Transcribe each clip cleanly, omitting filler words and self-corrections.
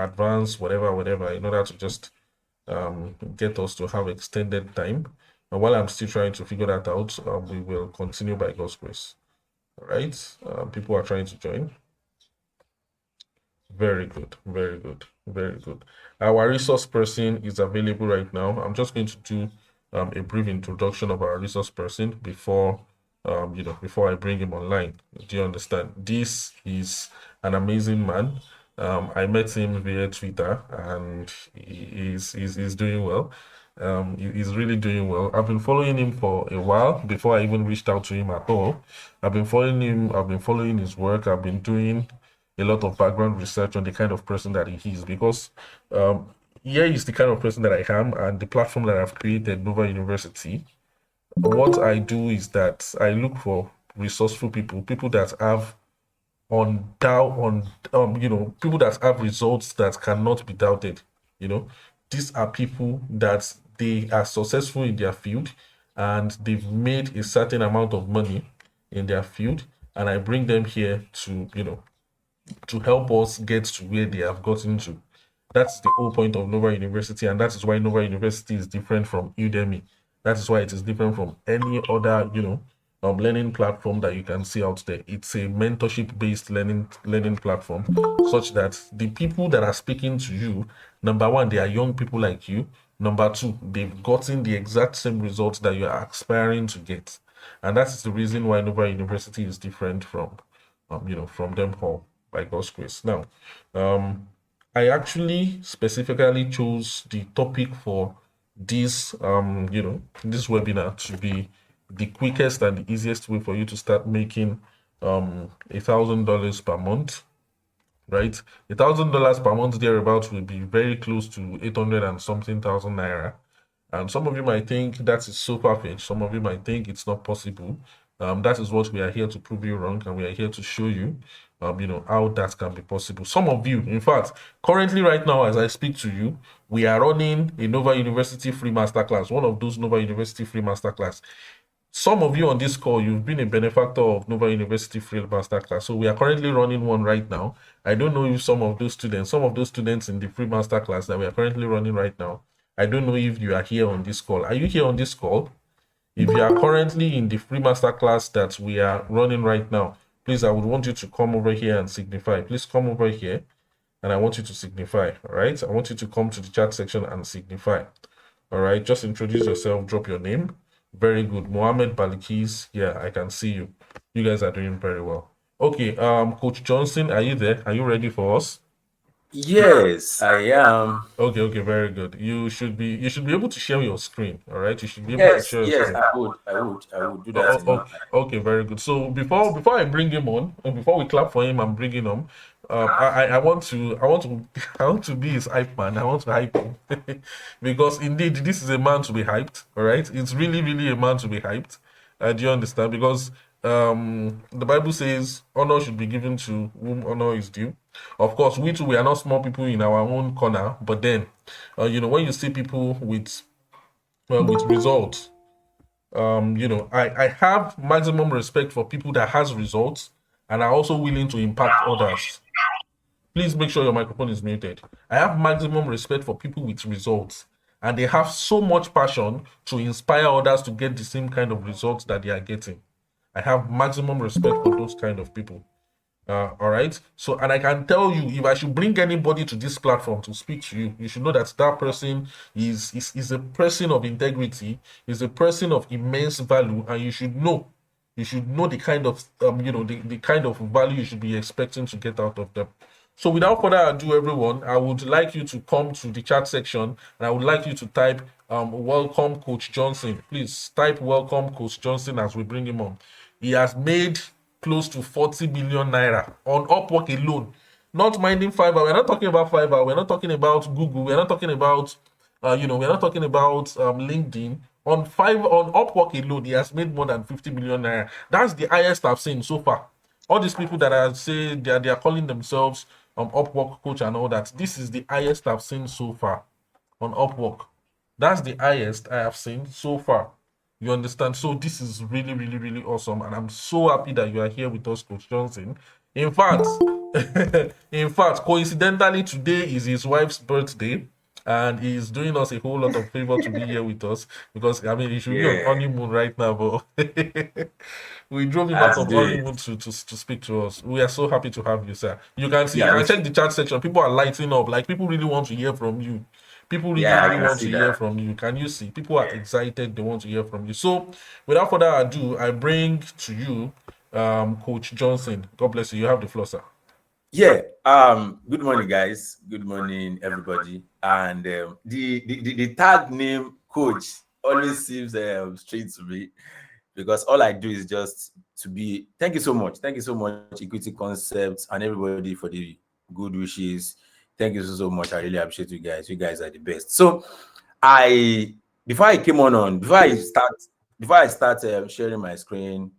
advanced, whatever, in order to just get us to have extended time. And while I'm still trying to figure that out, we will continue by God's grace. All right. People are trying to join. Very good, very good, very good. Our resource person is available right now. I'm just going to do a brief introduction of our resource person before before I bring him online. Do you understand? This is an amazing man. I met him via Twitter, and he's doing well. He's really doing well. I've been following him for a while before I even reached out to him at all. I've been following him. I've been following his work. I've been doing a lot of background research on the kind of person that he is, because here is the kind of person that I am, and the platform that I've created, Nova University. What I do is that I look for resourceful people, people that have people that have results that cannot be doubted. You know, these are people that they are successful in their field, and they've made a certain amount of money in their field, and I bring them here to to help us get to where they have gotten to. That's the whole point of Nova University, and that is why Nova University is different from Udemy. That is why it is different from any other, learning platform that you can see out there. It's a mentorship-based learning platform, such that the people that are speaking to you, number one, they are young people like you. Number two, they've gotten the exact same results that you are aspiring to get, and that is the reason why Nova University is different from them all, by God's grace. Now, I actually specifically chose the topic for this, this webinar to be the quickest and the easiest way for you to start making $1,000 per month, right? $1,000 per month thereabouts will be very close to 800 and something thousand naira. And some of you might think that is so far-fetched. Some of you might think it's not possible. That is what we are here to prove you wrong, and we are here to show you, how that can be possible. Some of you, in fact, currently right now, as I speak to you, we are running a Nova University free masterclass, one of those Nova University free masterclass. Some of you on this call, you've been a benefactor of Nova University free masterclass. So we are currently running one right now. I don't know if some of those students in the free masterclass that we are currently running right now, I don't know if you are here on this call. Are you here on this call? If you are currently in the free masterclass that we are running right now, please, I would want you to come over here and signify. Please come over here, and I want you to signify. All right, I want you to come to the chat section and signify. All right, just introduce yourself, drop your name. Very good. Mohammed Balikis. Yeah, I can see you. You guys are doing very well. Okay, Coach Johnson, are you there? Are you ready for us? Yes, I am. Okay, very good. You should be able to share your screen. All right, you should be able to Yes, share your yes, screen. I would do that in no time. Okay, very good. So before I bring him on, and before we clap for him and bring him on, I want to I want to be his hype man. I want to hype him because indeed this is a man to be hyped. All right, it's really a man to be hyped. Do you understand? Because the Bible says honor should be given to whom honor is due. Of course, we too, we are not small people in our own corner, but then, when you see people with results, I have maximum respect for people that has results and are also willing to impact others. Please make sure your microphone is muted. I have maximum respect for people with results, and they have so much passion to inspire others to get the same kind of results that they are getting. I have maximum respect for those kind of people. All right. So, and I can tell you, if I should bring anybody to this platform to speak to you, you should know that that person is a person of integrity, is a person of immense value, and you should know the kind of the kind of value you should be expecting to get out of them. So, without further ado, everyone, I would like you to come to the chat section, and I would like you to type welcome Coach Johnson. Please type welcome Coach Johnson as we bring him on. He has made close to 40 million naira on Upwork alone. Not minding Fiverr. We're not talking about Fiverr. We're not talking about Google. We're not talking about, we're not talking about LinkedIn. On Upwork alone, he has made more than 50 million naira. That's the highest I've seen so far. All these people that are say they are calling themselves Upwork coach and all that. This is the highest I've seen so far on Upwork. That's the highest I have seen so far. You understand? So this is really awesome, and I'm so happy that you are here with us, Coach Johnson. In fact, In fact, coincidentally, today is his wife's birthday, and he's doing us a whole lot of favor to be here with us because I mean he should be on Yeah, honeymoon right now, but we drove him I out had to of do it. honeymoon to speak to us. We are so happy to have you, sir. You can see, Yeah, I me checked too. the chat section. People are lighting up. Like people really want to hear from you. People really, Yeah, I really can want see to hear that. from you. Can you see? People are Yeah. excited. They want to hear from you. So, without further ado, I bring to you, Coach Johnson. God bless you. You have the floor, sir. Yeah. Good morning, guys. Good morning, everybody. And the tag name coach always seems straight to me because all I do is just to be. Thank you so much. Thank you so much, Equity Concepts, and everybody for the good wishes. Thank you so much. I really appreciate you guys. You guys are the best. So I before I came on before I start sharing my screen,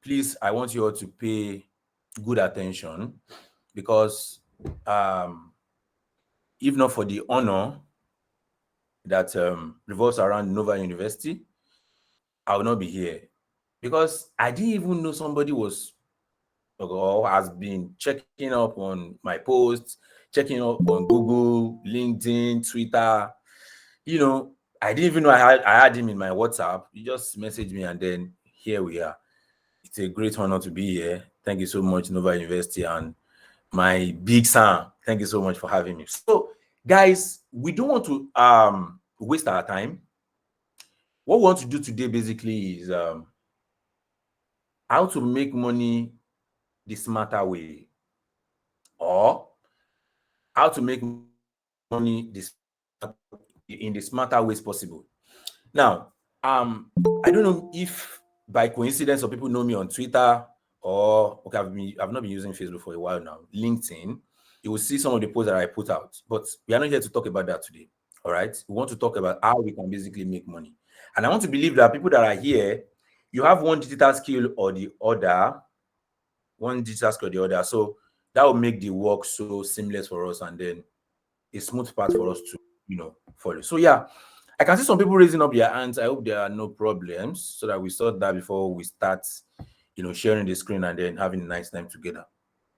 please, I want you all to pay good attention because if not for the honor that revolves around Nova University, I will not be here because I didn't even know somebody was or has been checking up on my posts, checking up on Google, LinkedIn, Twitter. You know, I didn't even know I had him in my WhatsApp. He just messaged me, and then here we are. It's a great honor to be here. Thank you so much, Nova University, and my big Sam. Thank you so much for having me. So, guys, we don't want to waste our time. What we want to do today basically is how to make money the smarter way, or how to make money in the smarter ways possible. Now, I don't know if by coincidence or people know me on Twitter or okay, I've not been using Facebook for a while now. LinkedIn, you will see some of the posts that I put out, but we are not here to talk about that today. All right, we want to talk about how we can basically make money, and I want to believe that people that are here, you have one digital skill or the other, one digital skill or the other. So that will make the work so seamless for us, and then a smooth path for us to follow. So yeah, I can see some people raising up their hands. I hope there are no problems so that we sort that before we start sharing the screen and then having a nice time together.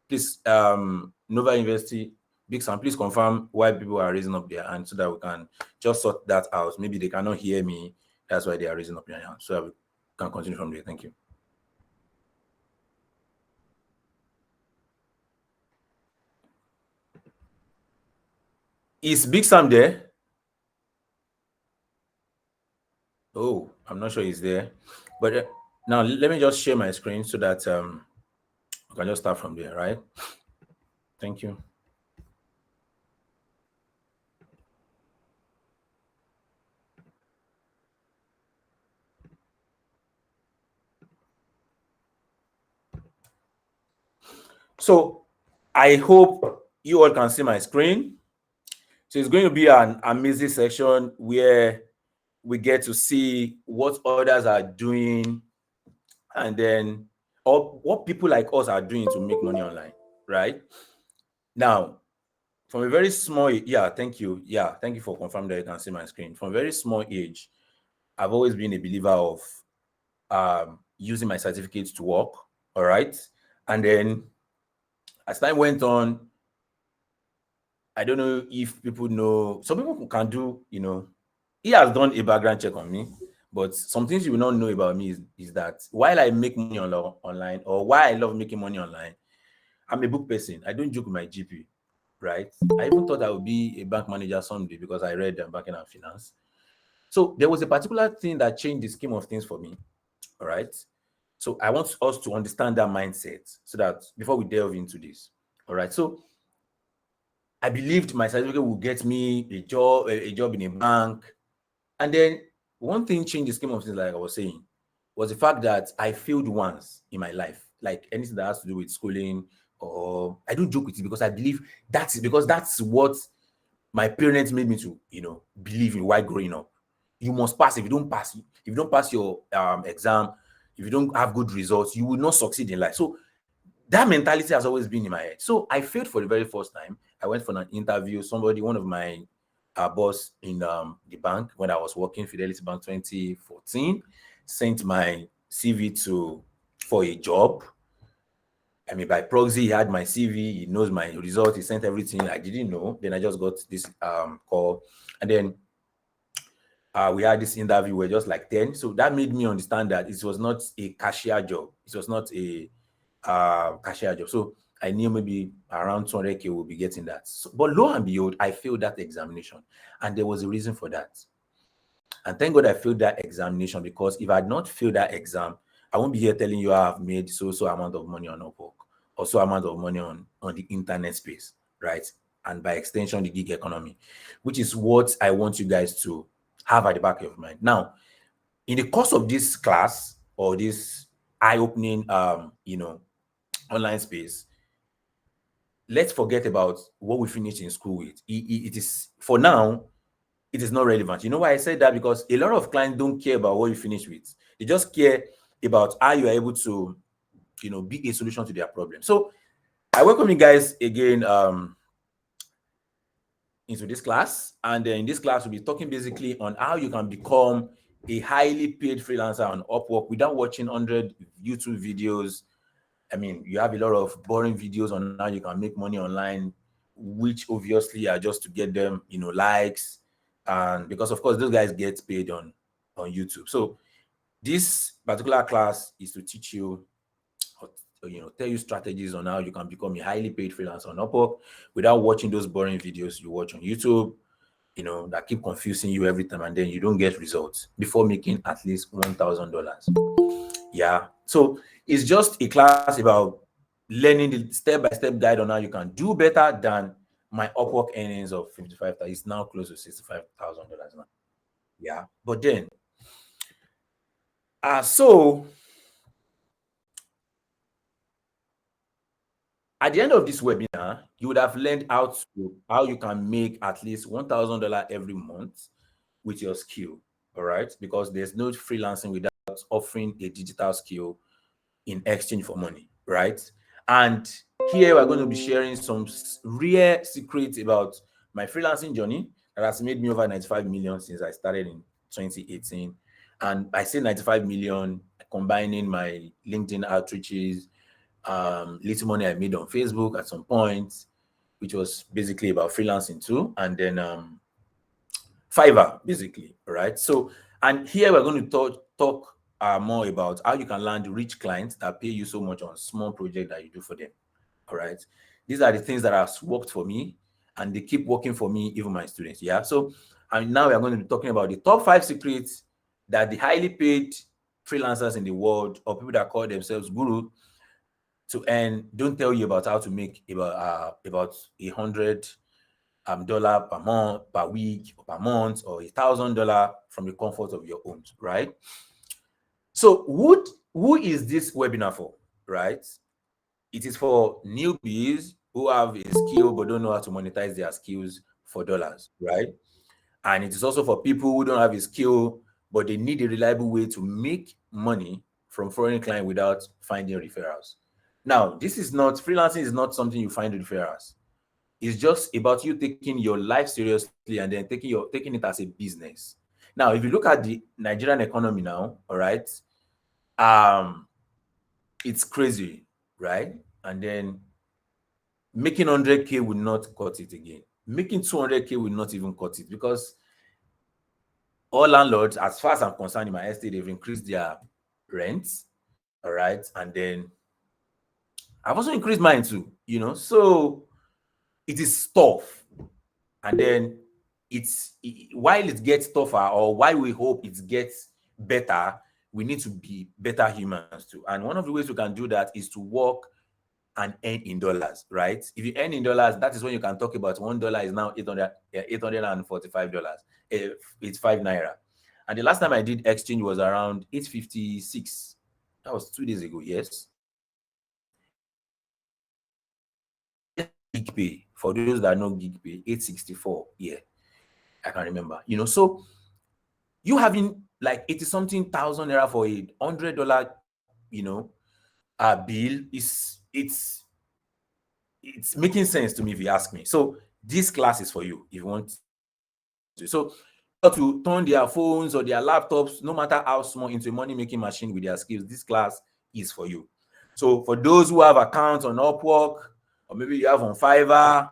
Please, Nova University, Big Sam, please confirm why people are raising up their hands so that we can just sort that out. Maybe they cannot hear me, that's why they are raising up their hands, so that we can continue from there. Thank you. Is Big Sam there? Oh, I'm not sure he's there. But now let me just share my screen so that we can just start from there, right? Thank you. So I hope you all can see my screen. So it's going to be an amazing section where we get to see what others are doing and then or what people like us are doing to make money online, right? Now, from a very small yeah, thank you. Yeah, thank you for confirming that you can see my screen. From a very small age, I've always been a believer of using my certificates to work. All right. And then as time went on, I don't know if people know, some people can do, he has done a background check on me, but some things you will not know about me is that while I make money online, or why I love making money online, I'm a book person. I don't joke with my GP, right? I even thought I would be a bank manager someday because I read banking and finance. So there was a particular thing that changed the scheme of things for me, all right? So I want us to understand that mindset so that before we delve into this, all right? So I believed my certificate would get me a job in a bank. And then one thing changed the scheme of things, like I was saying, was the fact that I failed once in my life, like anything that has to do with schooling, or I don't joke with it because I believe that's what my parents made me to, believe in while growing up. You must pass. If you don't pass your exam, if you don't have good results, you will not succeed in life. So that mentality has always been in my head. So I failed for the very first time. I went for an interview. One of my boss in the bank when I was working, Fidelity Bank 2014, sent my CV to for a job. I mean, by proxy, he had my CV, he knows my result, he sent everything. I didn't know. Then I just got this call. And then we had this interview, we're just like 10. So that made me understand that it was not a cashier job. It was not a cashier job. So I knew maybe around 200K will be getting that. So, but lo and behold, I failed that examination. And there was a reason for that. And thank God I failed that examination, because if I had not failed that exam, I won't be here telling you I have made so amount of money on Upwork or so amount of money on the internet space, right? And by extension, the gig economy, which is what I want you guys to have at the back of your mind. Now, in the course of this class or this eye-opening, online space, let's forget about what we finished in school with. It is, for now, it is not relevant. You know why I said that? Because a lot of clients don't care about what you finish with. They just care about how you are able to, be a solution to their problem. So I welcome you guys again into this class. And in this class, we'll be talking basically on how you can become a highly paid freelancer on Upwork without watching 100 YouTube videos. I mean, you have a lot of boring videos on how you can make money online, which obviously are just to get them, likes. And because of course, those guys get paid on YouTube. So this particular class is to teach you, tell you strategies on how you can become a highly paid freelancer on Upwork without watching those boring videos you watch on YouTube, that keep confusing you every time, and then you don't get results before making at least $1,000. Yeah. So it's just a class about learning the step-by-step guide on how you can do better than my Upwork earnings of 55,000. It's now close to $65,000 now. Yeah. But then, so at the end of this webinar, you would have learned how you can make at least $1,000 every month with your skill. All right. Because there's no freelancing without offering a digital skill in exchange for money, right? And here we're going to be sharing some rare secrets about my freelancing journey that has made me over 95 million since I started in 2018. And I say 95 million, combining my LinkedIn outreaches, little money I made on Facebook at some point, which was basically about freelancing too, and then Fiverr, basically, right? So, and here we're going to talk more about how you can land rich clients that pay you so much on small project that you do for them. All right. These are the things that have worked for me, and they keep working for me, even my students. Yeah. So, and now we are going to be talking about the top 5 secrets that the highly paid freelancers in the world, or people that call themselves guru, to earn, don't tell you about how to make about $100 dollar per month, per week, or per month, or $1,000 from the comfort of your homes, right? So who is this webinar for, right? It is for newbies who have a skill but don't know how to monetize their skills for dollars, right? And it is also for people who don't have a skill but they need a reliable way to make money from foreign clients without finding referrals. Now, this is not, freelancing is not something you find referrals. It's just about you taking your life seriously and then taking it as a business. Now, if you look at the Nigerian economy now, all right, it's crazy, right? And then making 100K will not cut it again. Making 200K will not even cut it, because all landlords, as far as I'm concerned, in my estate, they've increased their rents, all right, and then I've also increased mine too, so it is tough. And then while it gets tougher, or while we hope it gets better, we need to be better humans too. And one of the ways we can do that is to work and earn in dollars, right? If you earn in dollars, that is when you can talk about $1 is now $845. It's 5 naira. And the last time I did exchange was around 856. That was 2 days ago. Yes. Gig pay, for those that know gig pay, 864. Yeah, I can remember. So you having like 80 something thousand naira for a $100, bill it's making sense to me, if you ask me. So this class is for you if you want to. So to turn their phones or their laptops, no matter how small, into a money making machine with their skills, this class is for you. So for those who have accounts on Upwork, or maybe you have on Fiverr,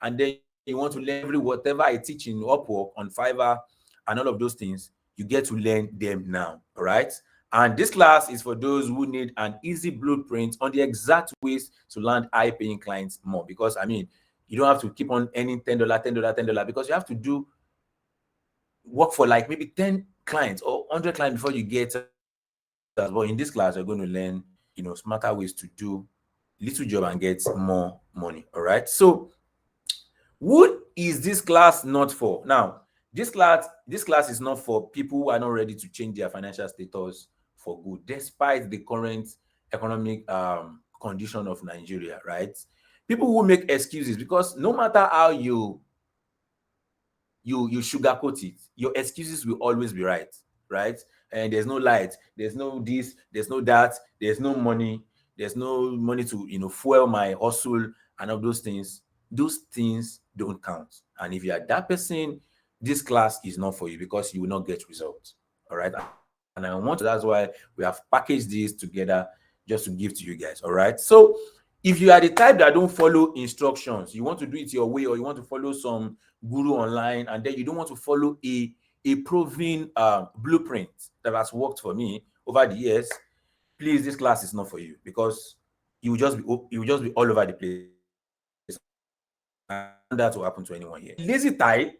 and then you want to learn whatever I teach in Upwork, on Fiverr, and all of those things, you get to learn them now. All right. And this class is for those who need an easy blueprint on the exact ways to land high-paying clients more. Because I mean, you don't have to keep on earning $10, $10, $10, because you have to do work for like maybe 10 clients or 100 clients before you get that. But in this class, you're going to learn, smarter ways to do little job and get more money. All right. So what is this class not for? Now, this class is not for people who are not ready to change their financial status for good, despite the current economic condition of Nigeria, right? People who make excuses, because no matter how you sugarcoat it, your excuses will always be right? And there's no light, there's no this, there's no that, there's no money to fuel my hustle, and all those things don't count. And if you are that person, this class is not for you, because you will not get results. All right. And I want to, that's why we have packaged this together just to give to you guys. All right. So if you are the type that don't follow instructions, you want to do it your way, or you want to follow some guru online, and then you don't want to follow a proven blueprint that has worked for me over the years, please, this class is not for you, because you will just be all over the place. And I don't want that to happen to anyone here. Lazy type,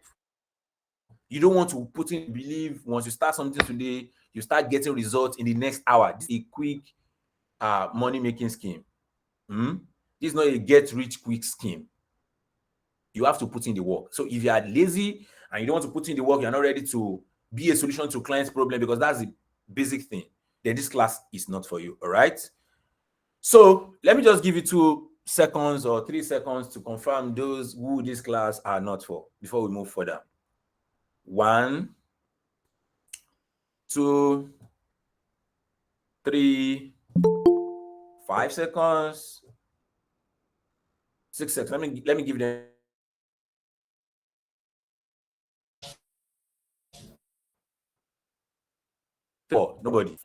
you don't want to put in believe once you start something today, you start getting results in the next hour. This is a quick money making scheme. This is not a get rich quick scheme. You have to put in the work. So if you are lazy and you don't want to put in the work, you're not ready to be a solution to clients' problem, because that's the basic thing, then this class is not for you. All right. So let me just give you 2 seconds or 3 seconds to confirm those who this class are not for before we move further. 1, 2, 3, 5 seconds, 6 seconds. Let me give them 4. Nobody.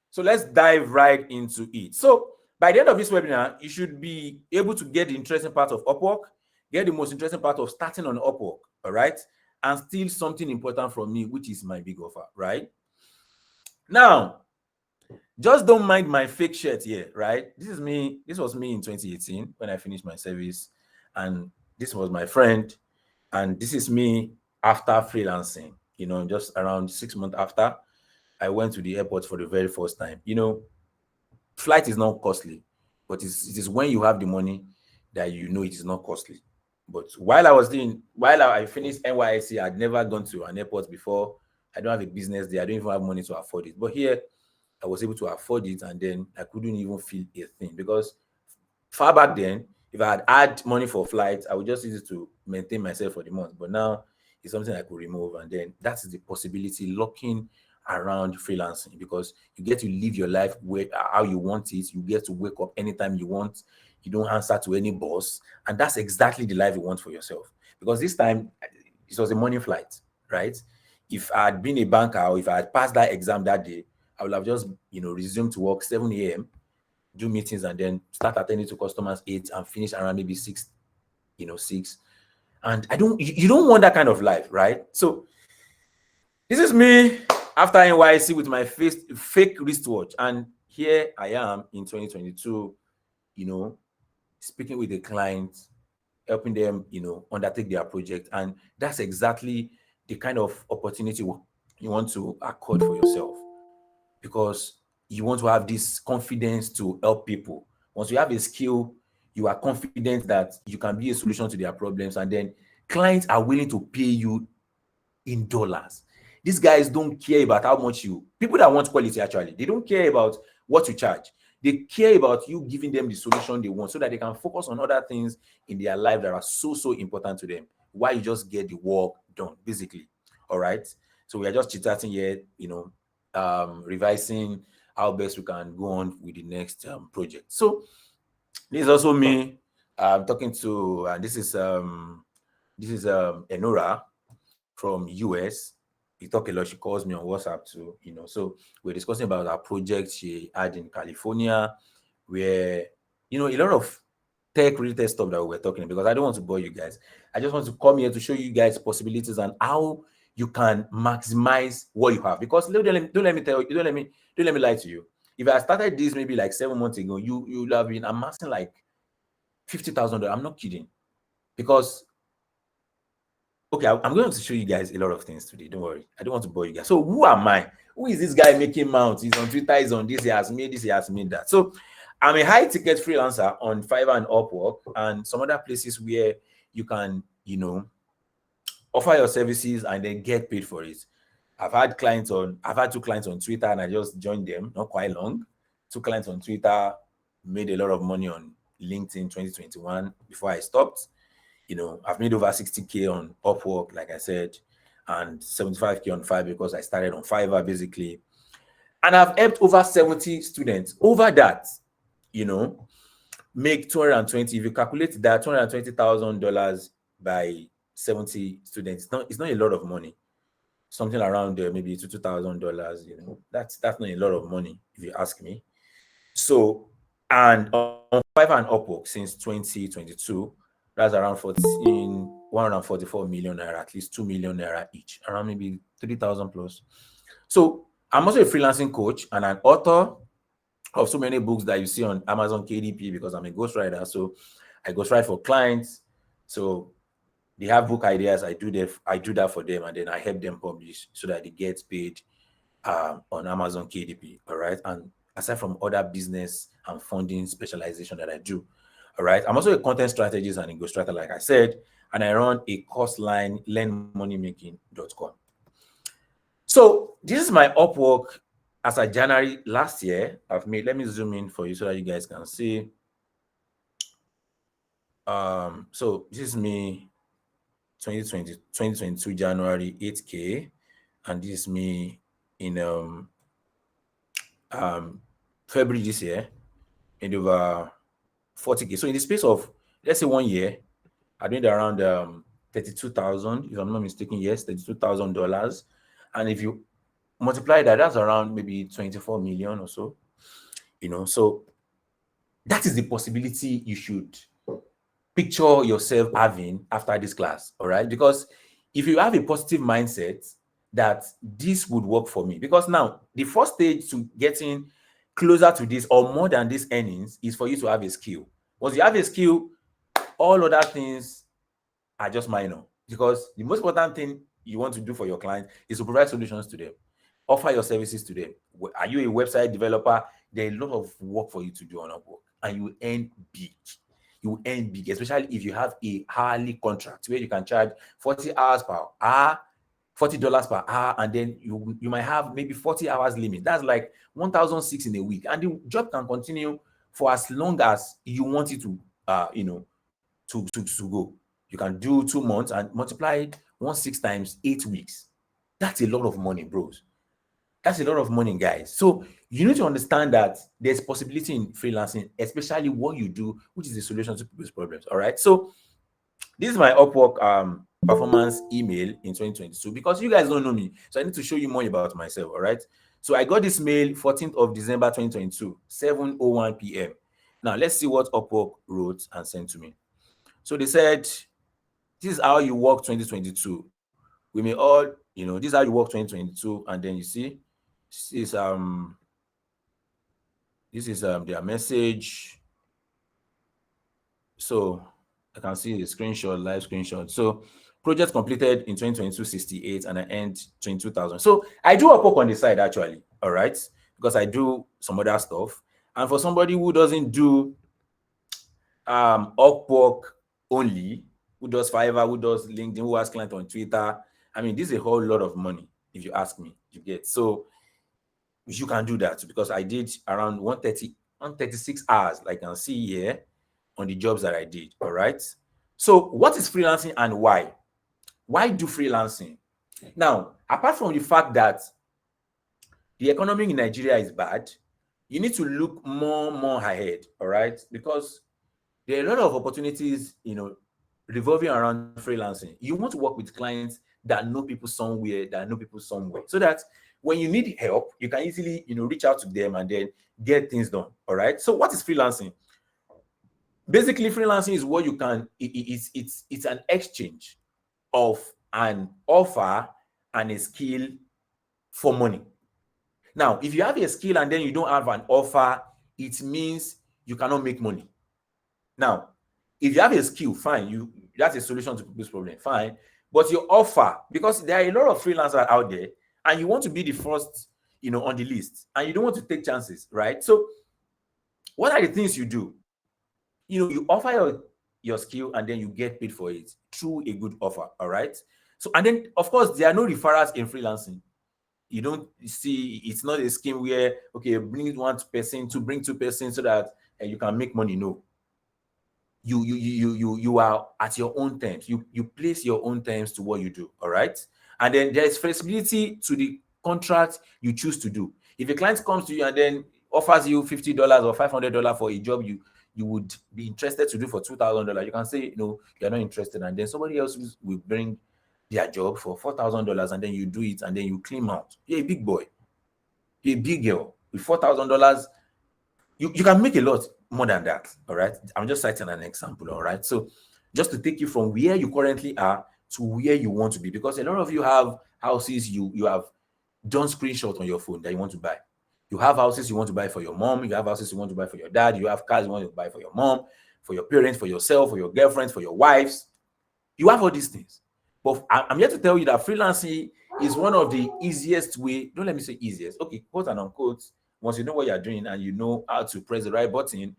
So let's dive right into it. So by the end of this webinar, you should be able to get the interesting part of Upwork, get the most interesting part of starting on Upwork, all right? And still something important from me, which is my big offer, right? Now, just don't mind my fake shirt here, right? This is me. This was me in 2018 when I finished my service. And this was my friend. And this is me after freelancing, just around 6 months after I went to the airport for the very first time. Flight is not costly, but it is when you have the money that it is not costly. But while I finished NYSC, I'd never gone to an airport before. I don't have a business there. I don't even have money to afford it. But here, I was able to afford it, and then I couldn't even feel a thing, because far back then, if I had money for flights, I would just use it to maintain myself for the month. But now it's something I could remove, and then that is the possibility looking around freelancing, because you get to live your life how you want it. You get to wake up anytime you want. You don't answer to any boss, and that's exactly the life you want for yourself. Because this time, it was a morning flight, right? If I had been a banker, or if I had passed that exam that day, I would have just resumed to work 7 a.m., do meetings, and then start attending to customers 8 and finish around maybe 6. And you don't want that kind of life, right? So this is me after NYC with my fake wristwatch, and here I am in 2022, speaking with a client, helping them, undertake their project. And that's exactly the kind of opportunity you want to accord for yourself, because you want to have this confidence to help people. Once you have a skill, you are confident that you can be a solution to their problems, and then clients are willing to pay you in dollars. These guys don't care about how much people that want quality, actually, they don't care about what you charge. They care about you giving them the solution they want, so that they can focus on other things in their life that are so important to them, while you just get the work done, basically. All right. So we are just chit-chatting here, revising how best we can go on with the next project. So this is also me talking to, and this is Enora from US. we talk a lot. She calls me on WhatsApp too, So we're discussing about our project she had in California, where a lot of tech related stuff that we were talking, because I don't want to bore you guys. I just want to come here to show you guys possibilities and how you can maximize what you have. Because don't let me tell you, don't let me lie to you. If I started this maybe like 7 months ago, you would have been amassing like $50,000. I'm not kidding. Because okay, I'm going to show you guys a lot of things today. Don't worry. I don't want to bore you guys. So who am I? Who is this guy making mounts? He's on Twitter, he's on this, he has made this, he has made that. So I'm a high ticket freelancer on Fiverr and Upwork and some other places where you can, offer your services and then get paid for it. I've had two clients on Twitter and I just joined them, not quite long. 2 clients on Twitter, made a lot of money on LinkedIn 2021 before I stopped. I've made over 60K on Upwork, like I said, and 75K on Fiverr because I started on Fiverr basically. And I've helped over 70 students. Over that, make 220. If you calculate that, $220,000 by 70 students, it's not a lot of money. Something around maybe $2,000. That's not a lot of money if you ask me. So, and on Fiverr and Upwork since 2022, that's around 144 million naira, at least 2 million naira each, around maybe 3,000 plus. So I'm also a freelancing coach and an author of so many books that you see on Amazon KDP because I'm a ghostwriter. So I ghostwrite for clients. So they have book ideas. I do that for them, and then I help them publish so that they get paid on Amazon KDP. All right. And aside from other business and funding specialization that I do. All right. I'm also a content strategist and a ghostwriter, like I said, and I run a course line, learnmoneymaking.com. So this is my Upwork as of January last year. Let me zoom in for you so that you guys can see. So this is me 2022 January, 8K, and this is me in February this year, and over 40K. So in the space of, let's say, 1 year, I made around 32,000, if I'm not mistaken. Yes, $32,000. And if you multiply that, that's around maybe 24 million or so. So that is the possibility you should picture yourself having after this class. All right, because if you have a positive mindset that this would work for me, because now the first stage to getting closer to this or more than these earnings is for you to have a skill. Once you have a skill, all other things are just minor, because the most important thing you want to do for your client is to provide solutions to them, offer your services to them. Are you a website developer? There's a lot of work for you to do on Upwork, and you earn big. You earn big, especially if you have a hourly contract where you can charge 40 hours per hour, $40 per hour, and then you might have maybe 40 hours limit. That's like 1,006 in a week, and the job can continue for as long as you want it to to go. You can do 2 months and multiply it 6 times 8 weeks. That's a lot of money, bros. That's a lot of money, guys. So you need to understand that there's possibility in freelancing, especially what you do, which is the solution to people's problems. All right. So this is my Upwork performance email in 2022, because you guys don't know me. So I need to show you more about myself. All right. So I got this mail 14th of December 2022, 7:01 p.m. Now let's see what Upwork wrote and sent to me. So they said, this is how you work 2022. We may all, this is how you work 2022, and then you see this is their message. So I can see the screenshot, live screenshot. So project completed in 2022, 68, and I earned 22,000. So I do Upwork on the side actually, all right, because I do some other stuff. And for somebody who doesn't do Upwork only, who does Fiverr, who does LinkedIn, who has clients on Twitter, I mean, this is a whole lot of money if you ask me. You get, so you can do that, because I did around 136 hours, like you can see here, on the jobs that I did. All right. So what is freelancing and why? Why do freelancing? Now, apart from the fact that the economy in Nigeria is bad, you need to look more ahead. All right, because there are a lot of opportunities, revolving around freelancing. You want to work with clients that know people somewhere, so that when you need help, you can easily, reach out to them and then get things done. All right. So what is freelancing? Basically, freelancing is what you can. It's an exchange of an offer and a skill for money. Now, if you have a skill and then you don't have an offer, it means you cannot make money. Now, if you have a skill, fine, that's a solution to people's problem, fine. But your offer, because there are a lot of freelancers out there, and you want to be the first, on the list, and you don't want to take chances, right? So, what are the things you do? You offer your skill and then you get paid for it through a good offer. All right. So, and then of course there are no referrals in freelancing. You don't see, it's not a scheme where, okay, bring one person to bring two persons so that you can make money. No, you are at your own terms. You place your own terms to what you do. All right. And then there is flexibility to the contract you choose to do. If a client comes to you and then offers you $50 or $500 for a job you would be interested to do for $2,000, you can say no, you're not interested, and then somebody else will bring their job for $4,000 and then you do it and then you claim out. You're a big boy, you're a big girl. With $4,000, you can make a lot more than that. All right. I'm just citing an example. All right. So just to take you from where you currently are to where you want to be, because a lot of you have houses you have done screenshot on your phone that you want to buy. You have houses you want to buy for your mom. You have houses you want to buy for your dad. You have cars you want to buy for your mom, for your parents, for yourself, for your girlfriends, for your wives. You have all these things. But I'm here to tell you that freelancing is one of the easiest way. Don't let me say easiest. Okay, quote and unquote. Once you know what you're doing and you know how to press the right button,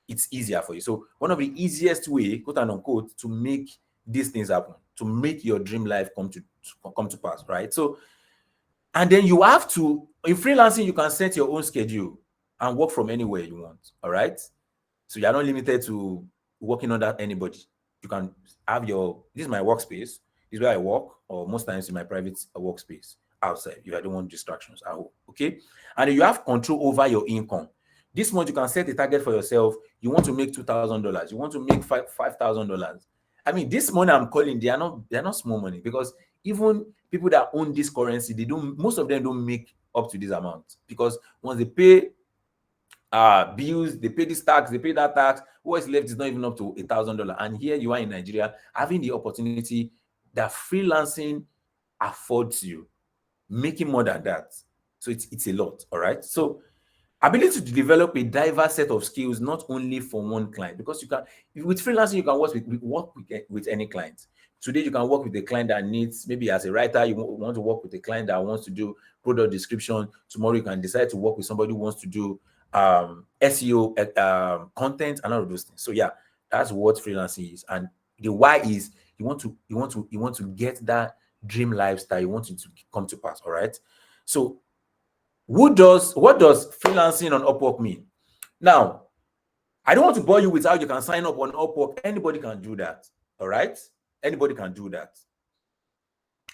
it's easier for you. So one of the easiest way, quote and unquote, to make these things happen, to make your dream life come to pass, right? So, and then you have to, in freelancing, you can set your own schedule and work from anywhere you want. All right. So you're not limited to working under anybody. You can have this is my workspace. This is where I work, or most times in my private workspace outside if I don't want distractions at home. Okay. And you have control over your income. This month you can set a target for yourself. You want to make $2,000. You want to make $5,000. I mean, this money I'm calling, they're not small money, because even people that own this currency, most of them don't make up to this amount, because once they pay bills, they pay this tax, they pay that tax, what is left is not even up to $1,000. And here you are in Nigeria having the opportunity that freelancing affords you, making more than that. So it's a lot. All right. So ability to develop a diverse set of skills, not only for one client, because with freelancing, you can work with any client. Today, you can work with a client that needs, maybe as a writer, you want to work with a client that wants to do product description. Tomorrow, you can decide to work with somebody who wants to do SEO, content, and all of those things. So yeah, that's what freelancing is. And the why is you want to get that dream lifestyle. You want it to come to pass. All right. So what does freelancing on Upwork mean? Now, I don't want to bore you with how you can sign up on Upwork. Anybody can do that. All right. Anybody can do that.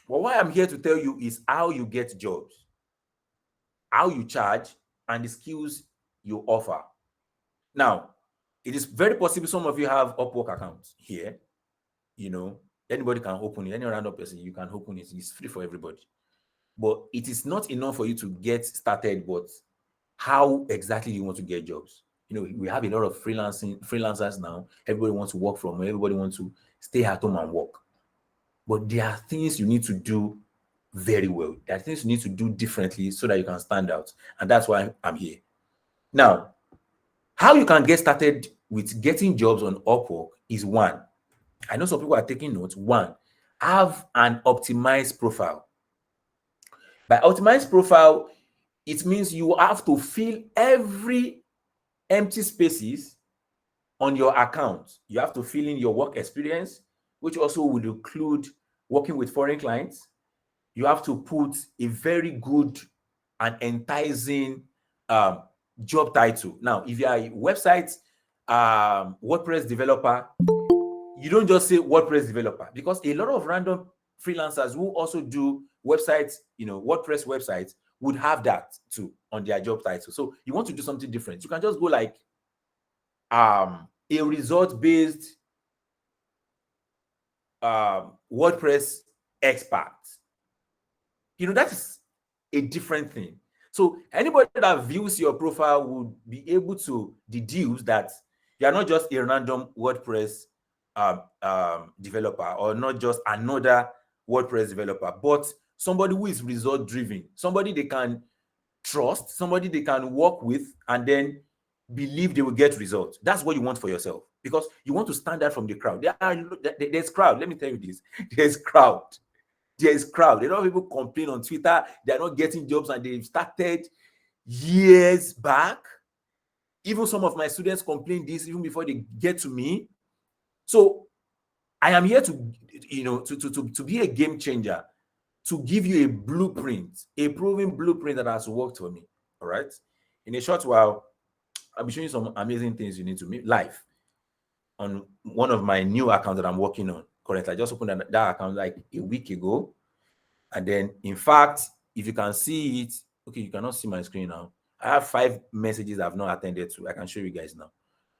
But what I'm here to tell you is how you get jobs, how you charge, and the skills you offer. Now, it is very possible some of you have Upwork accounts here. Anybody can open it. Any random person, you can open it. It's free for everybody. But it is not enough for you to get started. But how exactly you want to get jobs? We have a lot of freelancers now. Everybody wants to work from home. Everybody wants to stay at home and work. But there are things you need to do very well. There are things you need to do differently so that you can stand out. And that's why I'm here. Now, how you can get started with getting jobs on Upwork is one. I know some people are taking notes. One, have an optimized profile. By optimized profile, it means you have to fill every empty spaces on your account. You have to fill in your work experience, which also will include working with foreign clients. You have to put a very good and enticing job title. Now, if you are a website WordPress developer, you don't just say WordPress developer, because a lot of random freelancers who also do websites, WordPress websites, would have that too on their job title. So you want to do something different. You can just go like a result-based WordPress expert. That is a different thing. So anybody that views your profile would be able to deduce that you are not just a random WordPress developer, or not just another WordPress developer, but somebody who is result driven, somebody they can trust, somebody they can work with, and then believe they will get results. That's what you want for yourself, because you want to stand out from the crowd. There's crowd. Let me tell you this. There's crowd. There's crowd. A lot of people complain on Twitter they're not getting jobs, and they've started years back. Even some of my students complain this even before they get to me. So I am here to be a game changer, to give you a blueprint, a proven blueprint that has worked for me. All right. In a short while, I'll be showing you some amazing things you need to meet live on one of my new accounts that I'm working on currently. I just opened that account like a week ago. And then, in fact, if you can see it, okay, you cannot see my screen now. I have 5 messages I've not attended to. I can show you guys now.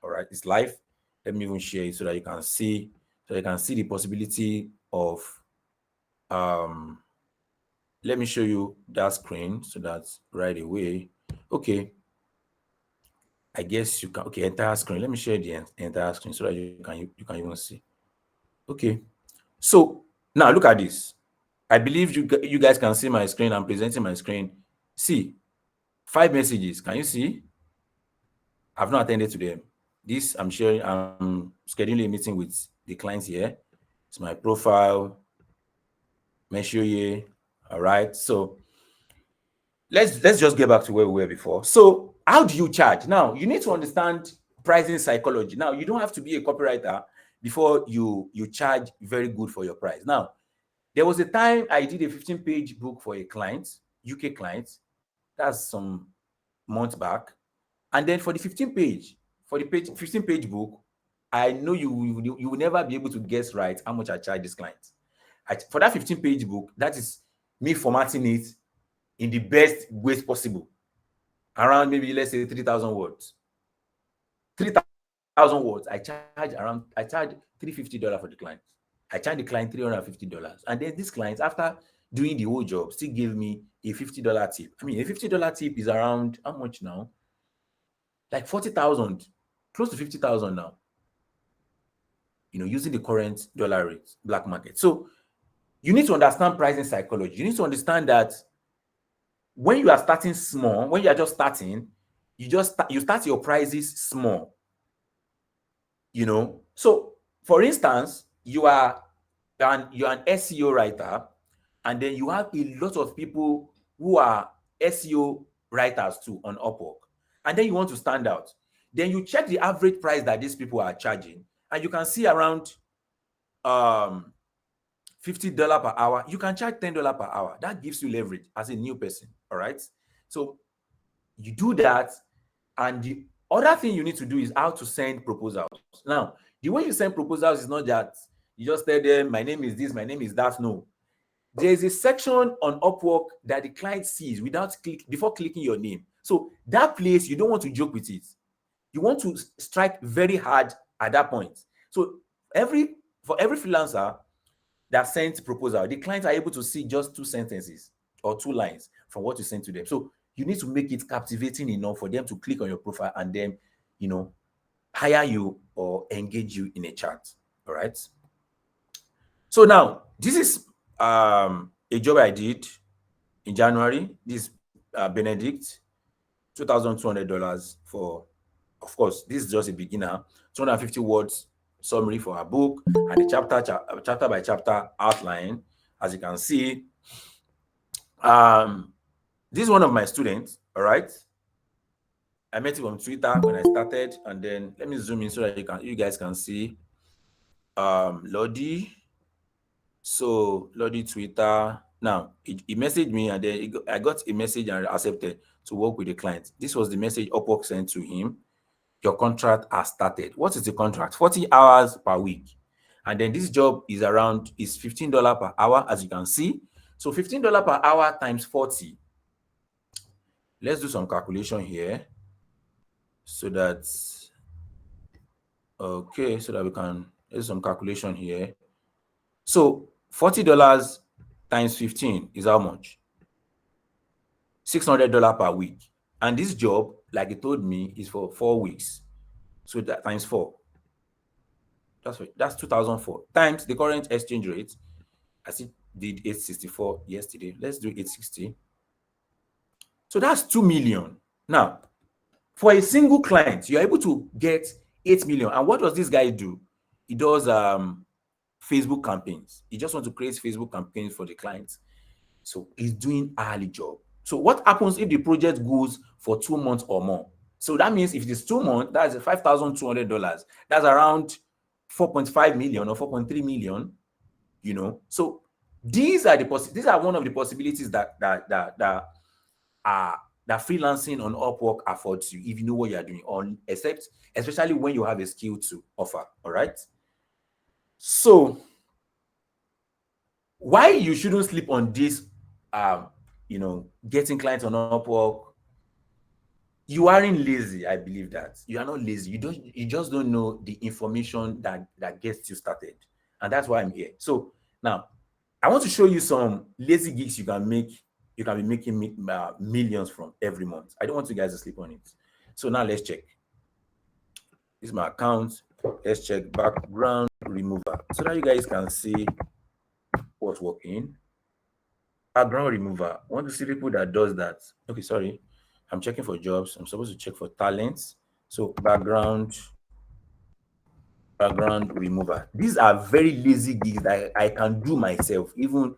All right, it's live. Let me even share it so that you can see, the possibility of let me show you that screen so that right away. Okay, I guess you can. Okay, entire screen. Let me share the entire screen so that you can even see. Okay, so now look at this. I believe you guys can see my screen. I'm presenting my screen. See, 5 messages. Can you see? I've not attended to them. This I'm sharing. I'm scheduling a meeting with the clients here. It's my profile. Meshuye. All right. So let's just get back to where we were before. So how do you charge? Now you need to understand pricing psychology. Now you don't have to be a copywriter before you charge very good for your price. Now, there was a time I did a 15-page book for a client, UK client. That's some months back. And then for the 15-page book, I know you will never be able to guess right how much I charge this client. For that 15-page book, that is me formatting it in the best ways possible. Around maybe, let's say, 3,000 words. 3,000 words. I charge $350 for the client. I charged the client $350. And then this client, after doing the whole job, still gave me a $50 tip. I mean, a $50 tip is around how much now? Like 40,000, close to 50,000 now. Using the current dollar rate, black market. So you need to understand pricing psychology. You need to understand that when you are starting small, when you are just starting, you start your prices small. So for instance, you are an SEO writer, and then you have a lot of people who are SEO writers too on Upwork, and then you want to stand out. Then you check the average price that these people are charging, and you can see around $50 per hour. You can charge $10 per hour. That gives you leverage as a new person. All right. So you do that, and the other thing you need to do is how to send proposals. Now, the way you send proposals is not that you just tell them, my name is this, my name is that. No. There's a section on Upwork that the client sees before clicking your name. So that place, you don't want to joke with it. You want to strike very hard at that point. So for every freelancer that sends proposal, the clients are able to see just 2 sentences or 2 lines from what you send to them. So you need to make it captivating enough for them to click on your profile and then, hire you or engage you in a chat. All right. So now this is a job I did in January. This Benedict, $2,200 for, of course, this is just a beginner. 250 words summary for her book, and the chapter by chapter outline. As you can see, this is one of my students. All right, I met him on Twitter when I started, and then let me zoom in so that you guys can see Lodi. So Lodi Twitter. Now he messaged me, and then I got a message and accepted to work with the client. This was the message Upwork sent to him. Your contract has started. What is the contract? 40 hours per week. And then this job is $15 per hour, as you can see. So $15 per hour times 40. Let's do some calculation here so that we can do some calculation here. So $40 times 15 is how much? $600 per week. And this job, like he told me, is for 4 weeks. So that times 4. That's 2004 times the current exchange rate. I see did 864 yesterday. Let's do 860. So that's 2 million. Now, for a single client, you're able to get 8 million. And what does this guy do? He does Facebook campaigns. He just wants to create Facebook campaigns for the clients. So he's doing hourly job. So what happens if the project goes for 2 months or more? So that means if it is 2 months, that's $5,200. That's around 4.5 million or 4.3 million. So these are one of the possibilities that freelancing on Upwork affords you if you know what you are doing, especially when you have a skill to offer. All right. So why you shouldn't sleep on this, getting clients on Upwork. You aren't lazy. I believe that you are not lazy. You just don't know the information that gets you started, and that's why I'm here. So now I want to show you some lazy gigs you can make. You can be making millions from every month. I don't want you guys to sleep on it. So now let's check. This is my account. Let's check background remover so that you guys can see what's working. Background remover. I want to see people that does that. Okay, sorry. I'm checking for jobs. I'm supposed to check for talents. So background remover. These are very lazy gigs that I can do myself. Even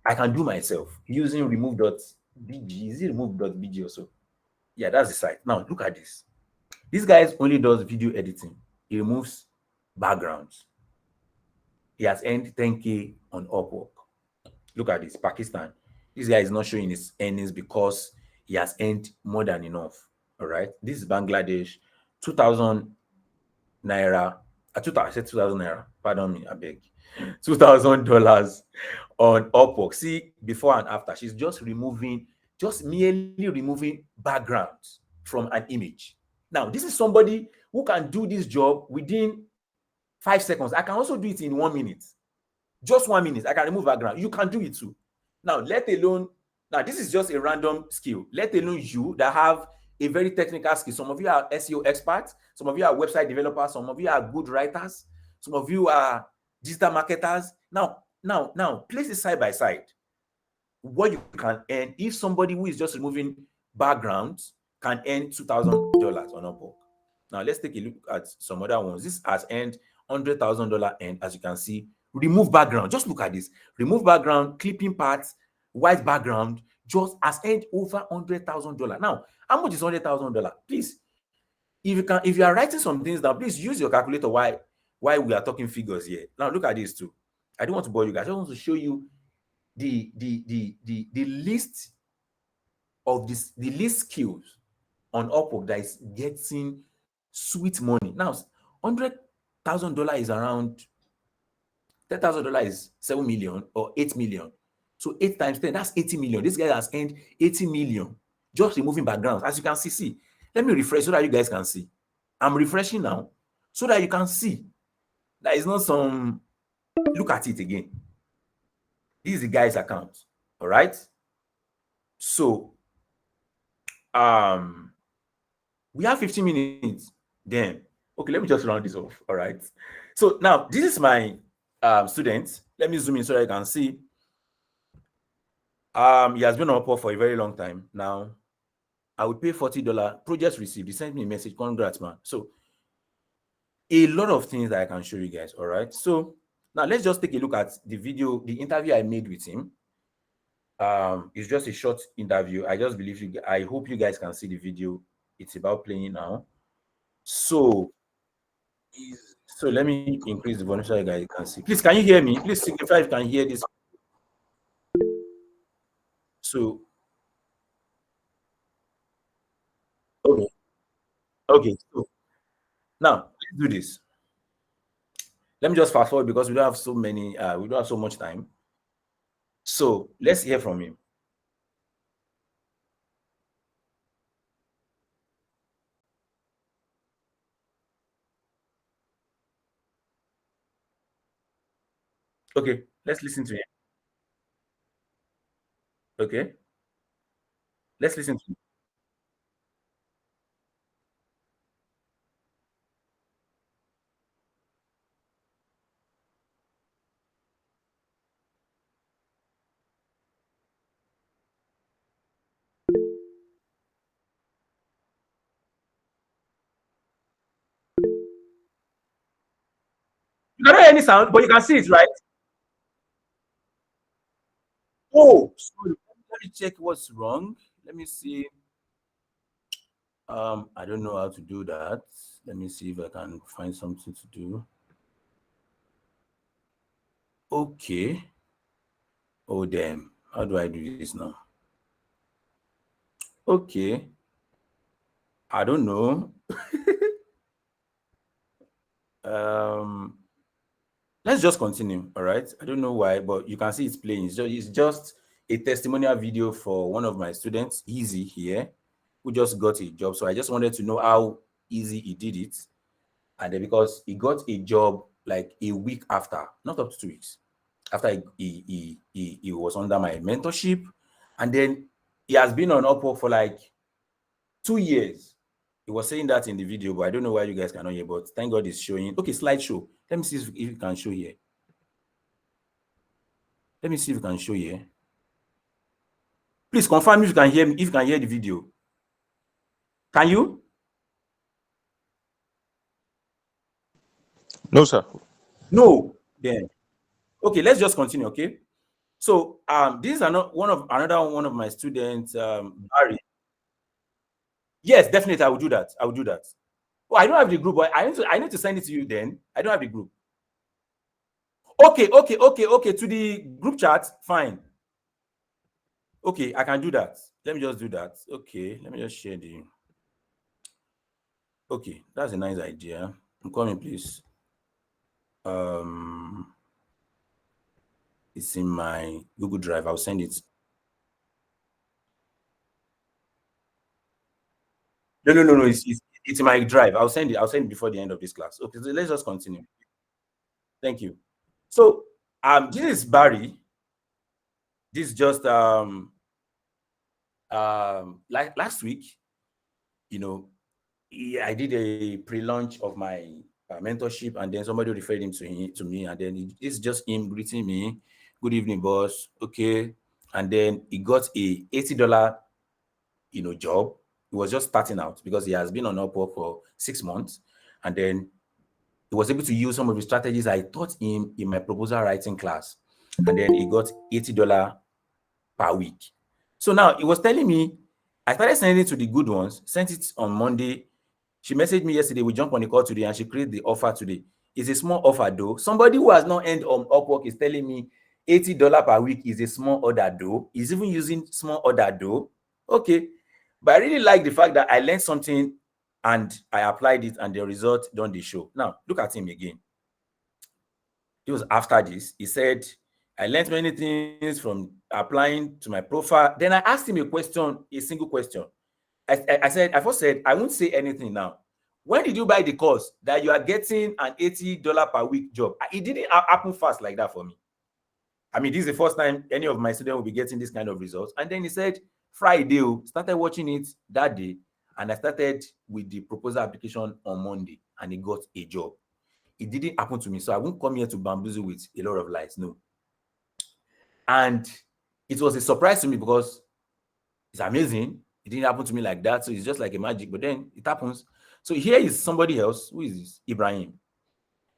I can do myself using remove.bg. Is it remove.bg also? Yeah, that's the site. Now look at this. This guy only does video editing. He removes backgrounds. He has earned 10K on Upwork. Look at this, Pakistan. This guy is not showing his earnings because he has earned more than enough. All right. This is Bangladesh, 2,000 naira. I said 2,000 naira. Pardon me, I beg. $2,000 on Upwork. See, before and after, she's just merely removing backgrounds from an image. Now, this is somebody who can do this job within 5 seconds. I can also do it in 1 minute. Just 1 minute, I can remove background. You can do it too. Now, this is just a random skill. Let alone you that have a very technical skill. Some of you are SEO experts. Some of you are website developers. Some of you are good writers. Some of you are digital marketers. Now, place it side by side. What you can earn if somebody who is just removing backgrounds can earn $2,000 on Upwork. Now, let's take a look at some other ones. This has earned $100,000, and as you can see, remove background. Just look at this. Remove background, clipping parts, white background, just has earned over $100,000. Now, how much is $100,000? Please, if you are writing some things down, please use your calculator why we are talking figures here. Now, look at this too. I don't want to bore you guys. I just want to show you the list of the list skills on Upwork that is getting sweet money. Now, $100,000 is around $10,000 is 7 million or 8 million. So 8 times 10, that's 80 million. This guy has earned 80 million just removing backgrounds. As you can see, let me refresh so that you guys can see. I'm refreshing now so that you can see. That is not some. Look at it again. This is the guy's account. All right. So, we have 15 minutes. Then, okay, let me just round this off. All right. So now this is my student. Let me zoom in so that you can see. He has been on Upwork for a very long time now. I would pay $40. Project received. He sent me a message. Congrats, man. So a lot of things that I can show you guys. All right. So now let's just take a look at the video, the interview I made with him. It's just a short interview. I hope you guys can see the video. It's about playing now. So let me increase the volume so you guys can see. Please, can you hear me? Please signify if you can hear this. So, okay. Okay. So now let's do this. Let me just fast forward because we don't have we don't have so much time. So let's hear from him. Okay, let's listen to him. Okay. Let's listen to it. You cannot hear any sound, but you can see it, right? Oh, sorry. Let me check what's wrong. Let me see. I don't know how to do that. Let me see if I can find something to do. Okay. Oh damn. How do I do this now? Okay. I don't know. Um let's just continue. All right. I don't know why, but you can see it's playing. It's just a testimonial video for one of my students, Easy here, who just got a job. So I just wanted to know how easy he did it. And then because he got a job like a week after, not up to 2 weeks, after he was under my mentorship. And then he has been on Upwork for like 2 years. He was saying that in the video, but I don't know why you guys cannot hear. But thank God it's showing. Okay, slideshow. Let me see if you can show here. Let me see if you can show here. Please confirm if you can hear me, if you can hear the video. Can you? No, sir. No. Then okay, let's just continue. Okay. So this is another one of my students, Barry. Yes, definitely, I will do that. I will do that. Oh, I don't have the group, but I need to send it to you then. I don't have the group. Okay. To the group chat, fine. Okay, I can do that. Let me just do that. Okay, let me just share the. Okay, that's a nice idea. Call me, please. Um, it's in my Google Drive. I'll send it. No. It's in my drive. I'll send it. I'll send it before the end of this class. Okay, so let's just continue. Thank you. So this is Barry. This is just like last week, you know, I did a pre-launch of my mentorship, and then somebody referred him to me, and then it's just him greeting me, "Good evening, boss." Okay, and then he got a $80, job. He was just starting out because he has been on Upwork for 6 months, and then he was able to use some of the strategies I taught him in my proposal writing class, and then he got $80 per week. So now he was telling me, I started sending it to the good ones, sent it on Monday. She messaged me yesterday, we jump on the call today, and she created the offer today. It's a small offer though. Somebody who has not earned on Upwork is telling me $80 per week is a small order though. He's even using small order though. Okay. But I really like the fact that I learned something and I applied it, and the result done the show. Now look at him again. It was after this. He said, I learned many things from applying to my profile. Then I asked him a single question. I first said, I won't say anything now. When did you buy the course that you are getting an $80 per week job? It didn't happen fast like that for me. I mean, this is the first time any of my students will be getting this kind of results. And then he said, Friday, started watching it that day. And I started with the proposal application on Monday, and he got a job. It didn't happen to me. So I won't come here to bamboozle with a lot of lies. No. And it was a surprise to me because it's amazing. It didn't happen to me like that. So it's just like a magic, but then it happens. So here is somebody else. Who is this? Ibrahim.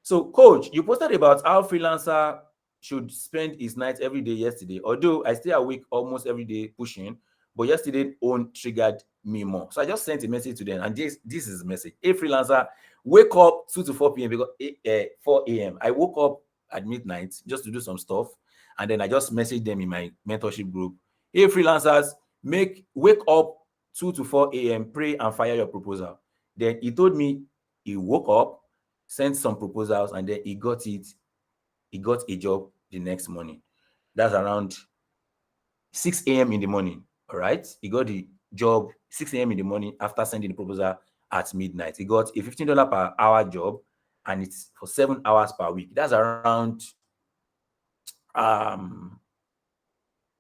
So, coach, you posted about how freelancer should spend his night every day yesterday. Although I stay awake almost every day pushing, but yesterday own triggered me more. So I just sent a message to them, and this is the message. Hey, freelancer, wake up 2 to 4 p.m. because 4 a.m. I woke up at midnight just to do some stuff, and then I just messaged them in my mentorship group. Hey, freelancers, wake up 2 to 4 a.m. Pray and fire your proposal. Then he told me he woke up, sent some proposals, and then he got it. He got a job the next morning. That's around 6 a.m. in the morning. All right. He got the job 6 a.m. in the morning after sending the proposal at midnight. He got a $15 per hour job, and it's for 7 hours per week. That's around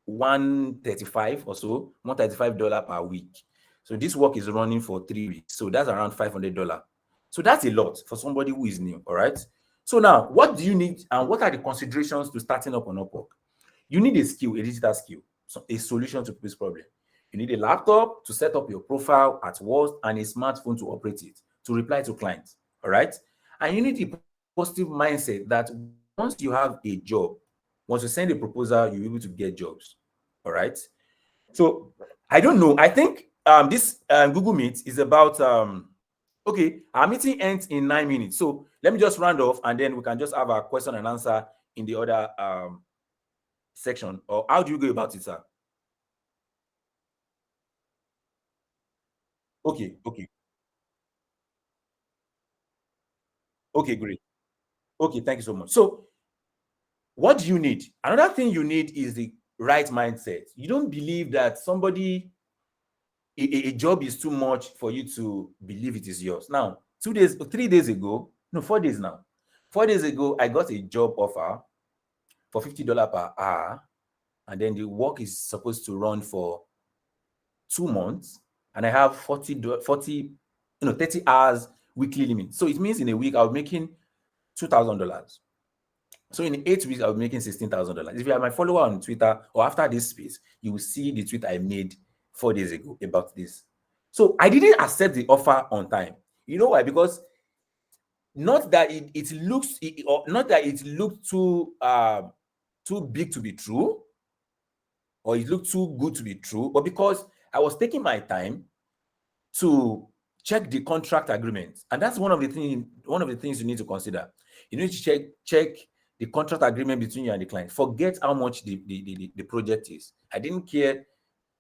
135 or so, $135 per week. So this work is running for 3 weeks. So that's around $500. So that's a lot for somebody who is new. All right. So now, what do you need and what are the considerations to starting up on Upwork? You need a skill, a digital skill, so a solution to this problem. You need a laptop to set up your profile at worst and a smartphone to operate it, to reply to clients. All right. And you need a positive mindset that once you have a job, once you send a proposal, you're able to get jobs. All right. So I don't know. I think this Google Meet is about okay, our meeting ends in 9 minutes. So let me just round off and then we can just have a question and answer in the other section. Or how do you go about it, sir? Okay, okay, okay, great. Okay, thank you so much. So what do you need? Another thing you need is the right mindset. You don't believe that a job is too much for you to believe it is yours. Now, 2 days, 3 days ago, no, 4 days now. 4 days ago, I got a job offer for $50 per hour, and then the work is supposed to run for 2 months, and I have 30 hours weekly limit. So it means in a week I'll be making $2,000. So in 8 weeks, I'll be making $16,000. If you are my follower on Twitter or after this space, you will see the tweet I made 4 days ago about this. So I didn't accept the offer on time. You know why? Because not that it looks or not that it looked too big to be true, or it looked too good to be true, but because I was taking my time to check the contract agreement. And that's one of the things you need to consider. You need to check the contract agreement between you and the client. Forget how much the project is. I didn't care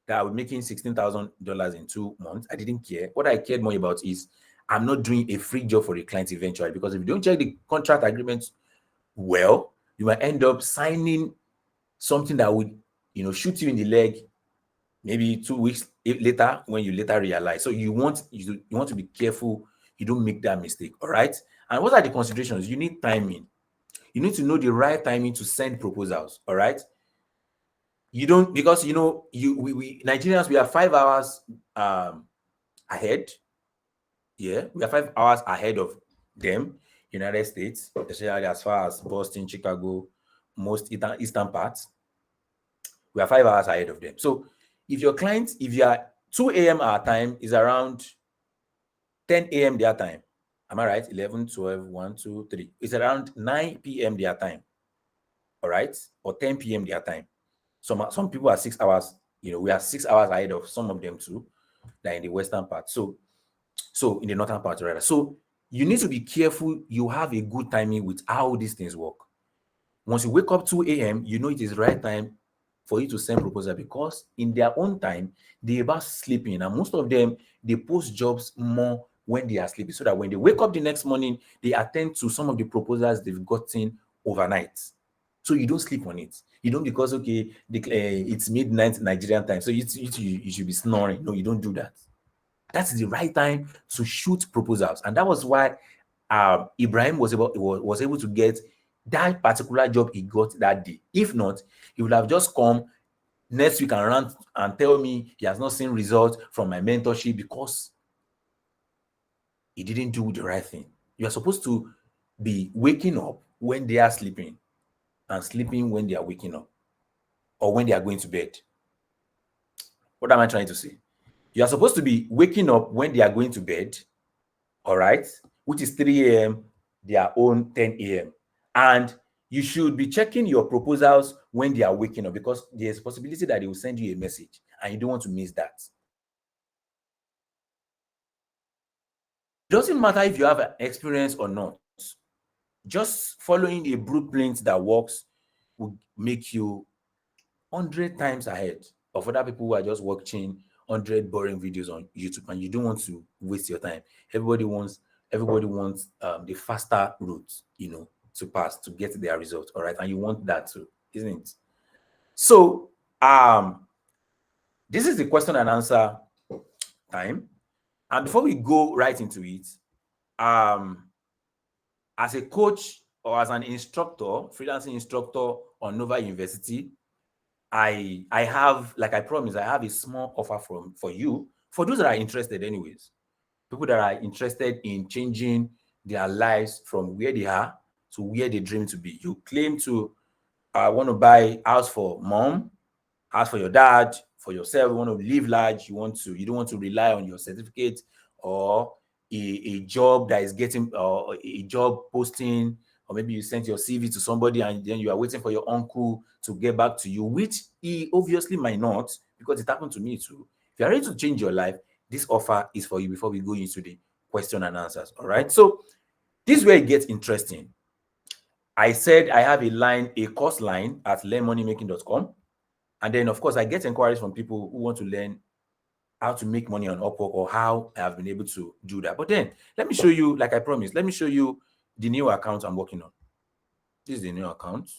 that I was making $16,000 in 2 months. I didn't care. What I cared more about is I'm not doing a free job for the client eventually, because if you don't check the contract agreement well, you might end up signing something that would shoot you in the leg maybe 2 weeks later when you later realize. So you want to be careful you don't make that mistake. All right. And what are the considerations? You need timing. You need to know the right timing to send proposals. All right. You don't, because we Nigerians, we are 5 hours ahead. Yeah, we are 5 hours ahead of them. United States, especially as far as Boston, Chicago, most eastern parts, we are 5 hours ahead of them. So if you are 2 a.m. our time is around 10 a.m. their time. Am I right? 11, 12, 1, 2, 3. It's around 9 p.m. their time. All right? Or 10 p.m. their time. Some people are 6 hours. We are 6 hours ahead of some of them too, like in the western part. So in the northern part, rather. So you need to be careful. You have a good timing with how these things work. Once you wake up 2 a.m., you know it is the right time for you to send proposal, because in their own time, they're about sleeping. And most of them, they post jobs more when they are sleeping, so that when they wake up the next morning, they attend to some of the proposals they've gotten overnight. So you don't sleep on it. You don't, because, okay, it's midnight Nigerian time, so you should be snoring. No, you don't do that. That's the right time to shoot proposals. And that was why Ibrahim was able to get that particular job he got that day. If not, he would have just come next week and rant and tell me he has not seen results from my mentorship because he didn't do the right thing. You are supposed to be waking up when they are sleeping and sleeping when they are waking up, or when they are going to bed. What am I trying to say? You are supposed to be waking up when they are going to bed, all right, which is 3 a.m., their own 10 a.m. And you should be checking your proposals when they are waking up, because there's a possibility that they will send you a message and you don't want to miss that. It doesn't matter if you have an experience or not. Just following a blueprint that works will make you 100 times ahead of other people who are just watching 100 boring videos on YouTube, and you don't want to waste your time. Everybody wants the faster route, to pass, to get their result. All right. And you want that too, isn't it? So this is the question and answer time. And before we go right into it, as a coach or as an instructor, freelancing instructor on Nova University, I have, like I promised, I have a small offer for you, for those that are interested anyways. People that are interested in changing their lives from where they are to where they dream to be. You claim to want to buy house for mom, house for your dad, for yourself. You want to live large. You don't want to rely on your certificate or a job that is getting a job posting, or maybe you sent your CV to somebody and then you are waiting for your uncle to get back to you, which he obviously might not, because it happened to me too. If you are ready to change your life, this offer is for you before we go into the question and answers. All right. So this is where it gets interesting. I said I have a course line at learnmoneymaking.com. And then, of course, I get inquiries from people who want to learn how to make money on Upwork or how I have been able to do that. But then, let me show you, like I promised, let me show you the new account I'm working on. This is the new account.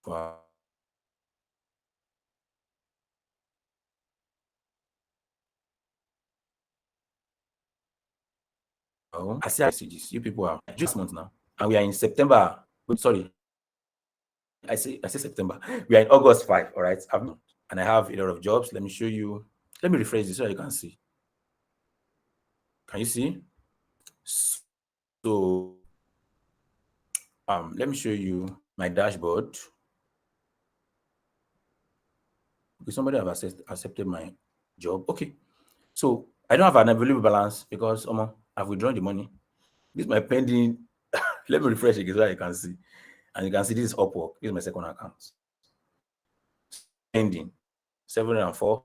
Wow. I see messages. You people are just month now, and we are in September. Sorry, I say September. We are in August 5. All right, and I have a lot of jobs. Let me show you. Let me refresh this so you can see. Can you see? So, let me show you my dashboard. Okay, somebody have accepted my job. Okay, so I don't have an available balance because I've withdrawn the money. This is my pending. Let me refresh again so that you can see. And you can see this is Upwork. This is my second account. Pending 704.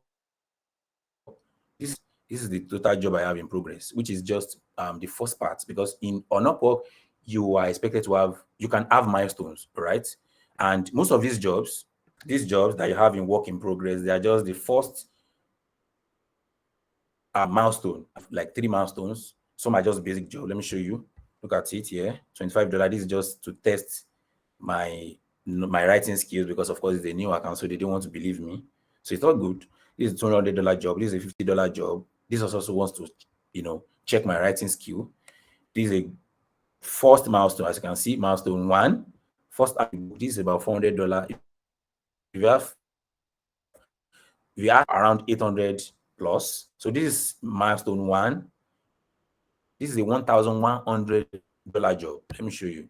This this is the total job I have in progress, which is just the first part, because on Upwork you are expected to have, you can have milestones, right? And most of these jobs that you have in work in progress, they are just the first milestone, like 3 milestones. Some are just basic job. Let me show you. Look at it here. $25. This is just to test my writing skills, because of course it's a new account, so they didn't want to believe me. So it's all good. This is a $200 job. This is a $50 job. This also wants to, check my writing skill. This is a first milestone, as you can see, milestone 1. First, this is about $400. If you have we are around 800 plus. So this is milestone 1. This is a $1,100 job. Let me show you.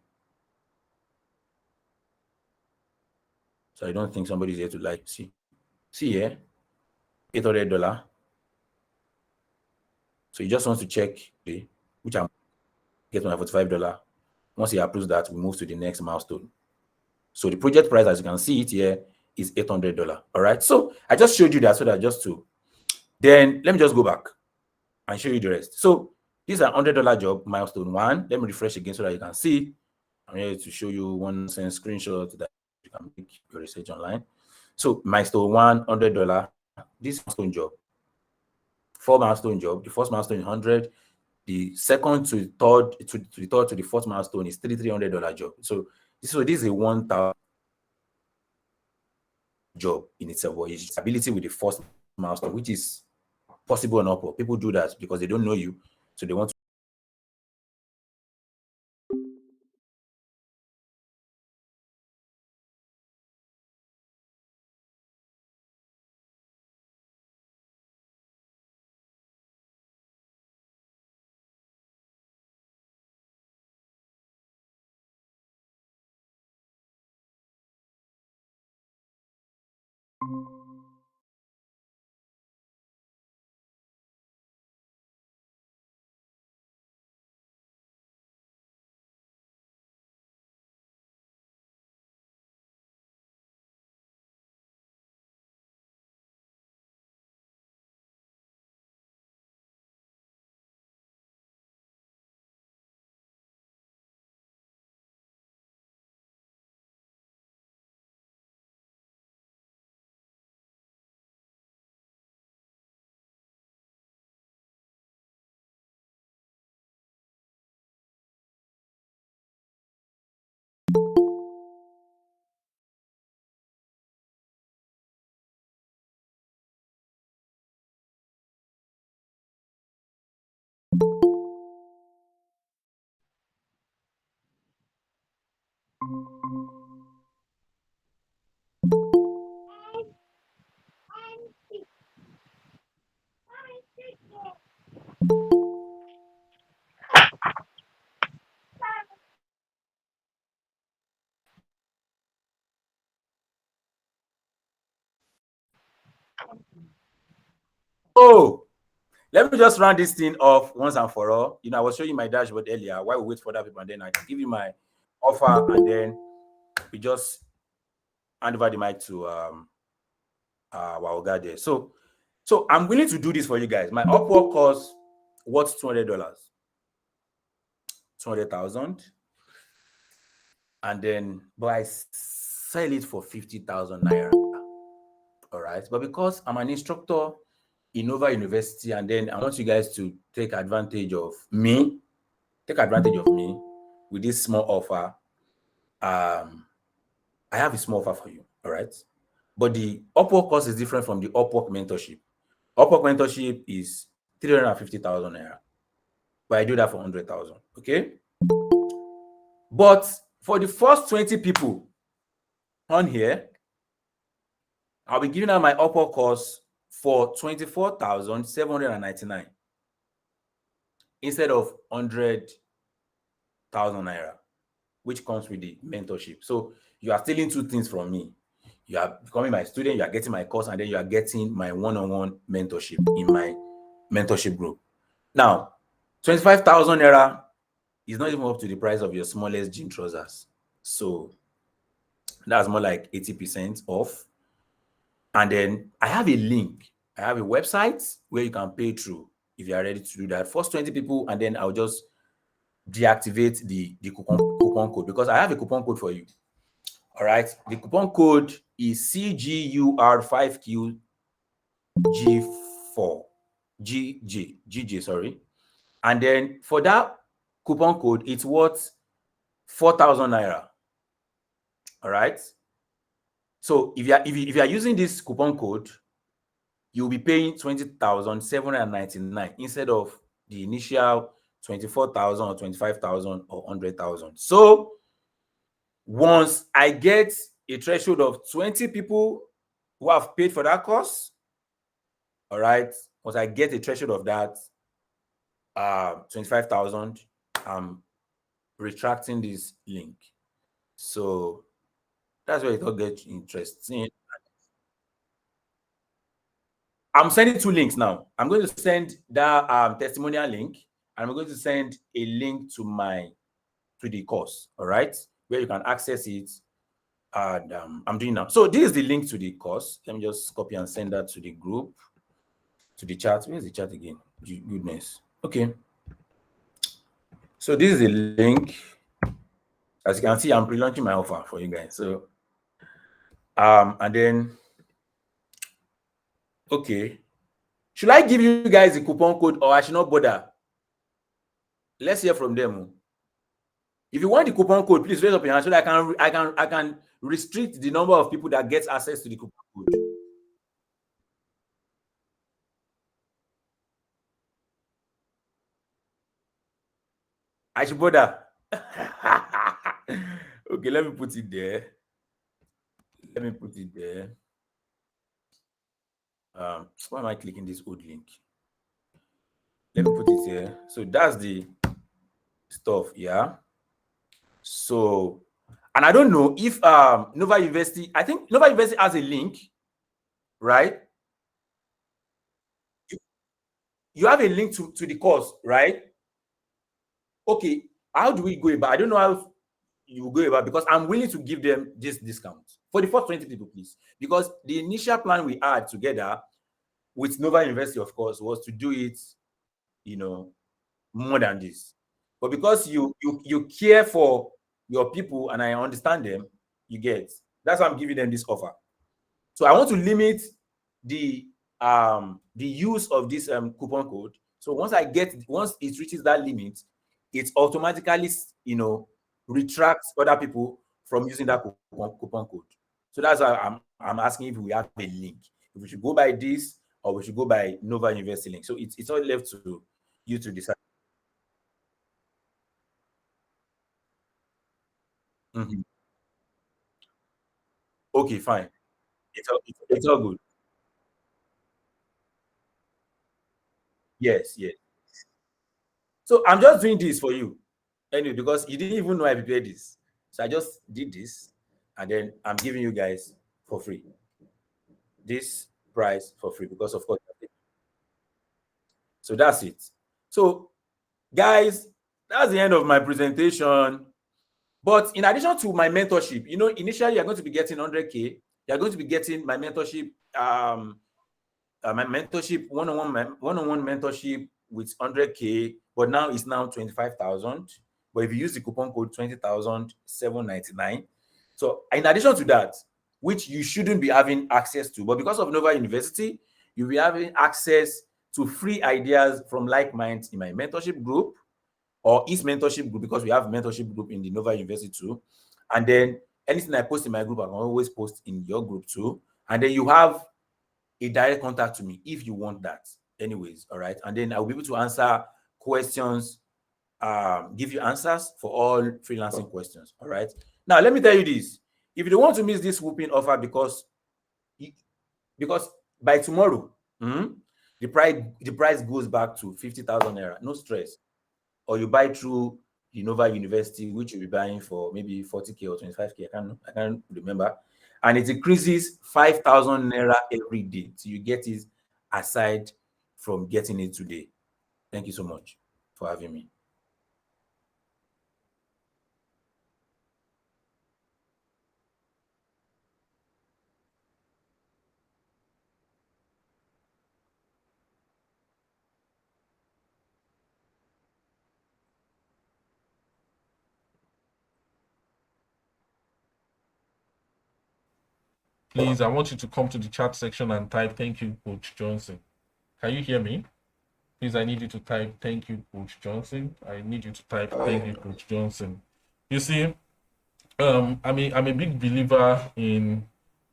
So I don't think somebody's here to see here, $800. So he just wants to check which I'm getting my $45. Once he approves that, we move to the next milestone. So the project price, as you can see it here, is $800. All right. So I just showed you that so that then let me just go back and show you the rest. So this is an $100 job, milestone 1. Let me refresh again so that you can see. I'm here to show you one sense screenshot that you can make your research online. So milestone 1, $100. This milestone job, 4 milestone job. The first milestone is 100. The second to the fourth milestone is $300 job. So this is a 1,000 job in itself, or its ability with the first milestone, which is possible or not. People do that because they don't know you, so they want to Oh, let me just round this thing off once and for all. I was showing you my dashboard earlier while we wait for other people, and then I give you my offer, and then we just hand over the mic to Waoga there. So I'm willing to do this for you guys. My Upwork course, what's $200? 200,000. And then, but I sell it for 50,000 naira. All right. But because I'm an instructor in Nova University, and then I want you guys to take advantage of me with this small offer. I have a small offer for you. All right. But the Upwork course is different from the Upwork mentorship. Upwork mentorship is 350,000 naira. But I do that for 100,000. Okay. But for the first 20 people on here, I'll be giving out my Upwork course for 24,799 instead of 100,000 naira, which comes with the mentorship. So you are stealing two things from me. You are becoming my student, you are getting my course, and then you are getting my one-on-one mentorship in my mentorship group. Now, 25,000 naira is not even up to the price of your smallest jean trousers. So that's more like 80% off. And then I have a link. I have a website where you can pay through if you are ready to do that. First 20 people, and then I'll just deactivate the coupon code, because I have a coupon code for you. All right. The coupon code is CGUR5QG4. GJ, sorry. And then for that coupon code, it's worth 4,000 naira. All right. So if you are using this coupon code, you'll be paying 20,799 instead of the initial 24,000 or 25,000 or 100,000. So once I get a threshold of 20 people who have paid for that course, all right, once I get a threshold of that 25,000, I'm retracting this link. So that's where it all gets interesting. I'm sending two links now. I'm going to send that testimonial link, and I'm going to send a link to the course, all right, where you can access it. And I'm doing now. So this is the link to the course. Let me just copy and send that to the group, to the chat. Where's the chat again? Goodness. Okay. So this is the link. As you can see, I'm pre-launching my offer for you guys. So and then, okay, should I give you guys the coupon code, or I should not bother? Let's hear from them. If you want the coupon code, please raise up your hand so that I can restrict the number of people that gets access to the coupon code. I should bother. Okay, let me put it there. Why am I clicking this old link? Let me put it here. So that's the stuff, yeah. So, and I don't know if Nova University, I think Nova University has a link, right? You have a link to the course, right? Okay, how do we go about? I don't know how you go about, because I'm willing to give them this discount for the first 20 people, please. Because the initial plan we had together with Nova University, of course, was to do it, more than this. But because you care for your people, and I understand them, that's why I'm giving them this offer. So I want to limit the use of this coupon code. So once it reaches that limit, it automatically retracts other people from using that coupon code. So that's why I'm asking if we have a link, if we should go by this or we should go by Nova University link. So it's all left to you to decide. Mm-hmm. Okay, fine. It's all good. Yes, yes. So I'm just doing this for you anyway, because you didn't even know I prepared this. So I just did this, and then I'm giving you guys for free. This price for free because, of course. So that's it. So, guys, that's the end of my presentation. But in addition to my mentorship, initially you're going to be getting 100K. You're going to be getting my mentorship, one-on-one mentorship with 100K, but now it's now 25,000. But if you use the coupon code 20,799, so in addition to that, which you shouldn't be having access to, but because of Nova University, you'll be having access to free ideas from like minds in my mentorship group or his mentorship group, because we have a mentorship group in the Nova University too. And then anything I post in my group, I can always post in your group too. And then you have a direct contact to me if you want that. Anyways, all right. And then I'll be able to answer questions, give you answers for all freelancing questions. All right. Now, let me tell you this. If you don't want to miss this whooping offer because by tomorrow, the price goes back to 50,000 naira. No stress. Or you buy through the Nova University, which you'll be buying for maybe 40K or 25K. I can't remember. And it increases 5,000 naira every day. So you get it aside from getting it today. Thank you so much for having me. Please, I want you to come to the chat section and type "Thank you, Coach Johnson." Can you hear me? Please, I need you to type "Thank you, Coach Johnson." I need you to type "Thank you, Coach Johnson." You see, I'm a big believer in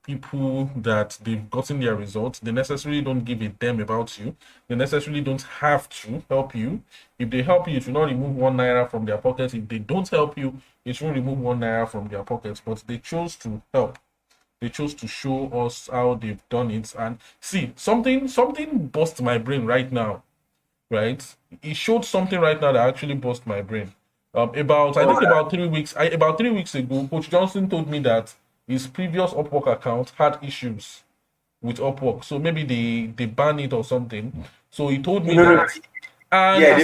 people that they've gotten their results. They necessarily don't give a damn about you. They necessarily don't have to help you. If they help you, it will not remove 1 naira from their pockets. If they don't help you, it won't remove 1 naira from their pockets. But they chose to help. They chose to show us how they've done it. And see, something busts my brain right now, right? It showed something right now that actually bust my brain. About 3 weeks ago, Coach Johnson told me that his previous Upwork account had issues with Upwork. So maybe they banned it or something. So he told me that. And Yeah, he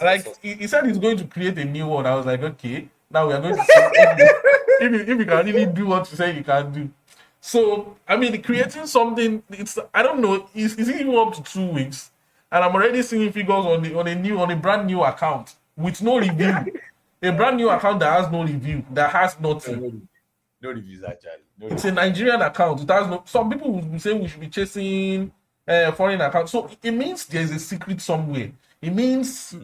said he said he's going to create a new one. I was like, okay, now we are going to see if you can really do what you say you can do. So I mean, creating something, I don't know, is it even up to 2 weeks? And I'm already seeing figures on a brand new account with no review. A brand new account that has no review, that has nothing. No reviews actually. It's a Nigerian account. It has no. Some people will say we should be chasing foreign accounts. So it means there's a secret somewhere. It means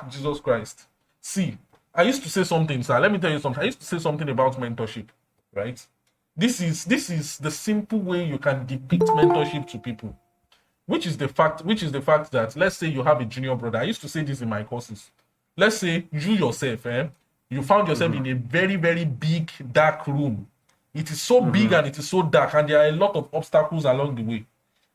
Jesus Christ. See, I used to say something, sir. Let me tell you something. I used to say something about mentorship, right? This is the simple way you can depict mentorship to people. Which is the fact that, let's say you have a junior brother. I used to say this in my courses. Let's say you yourself, you found yourself in a very, very big, dark room. It is so big and it is so dark, and there are a lot of obstacles along the way.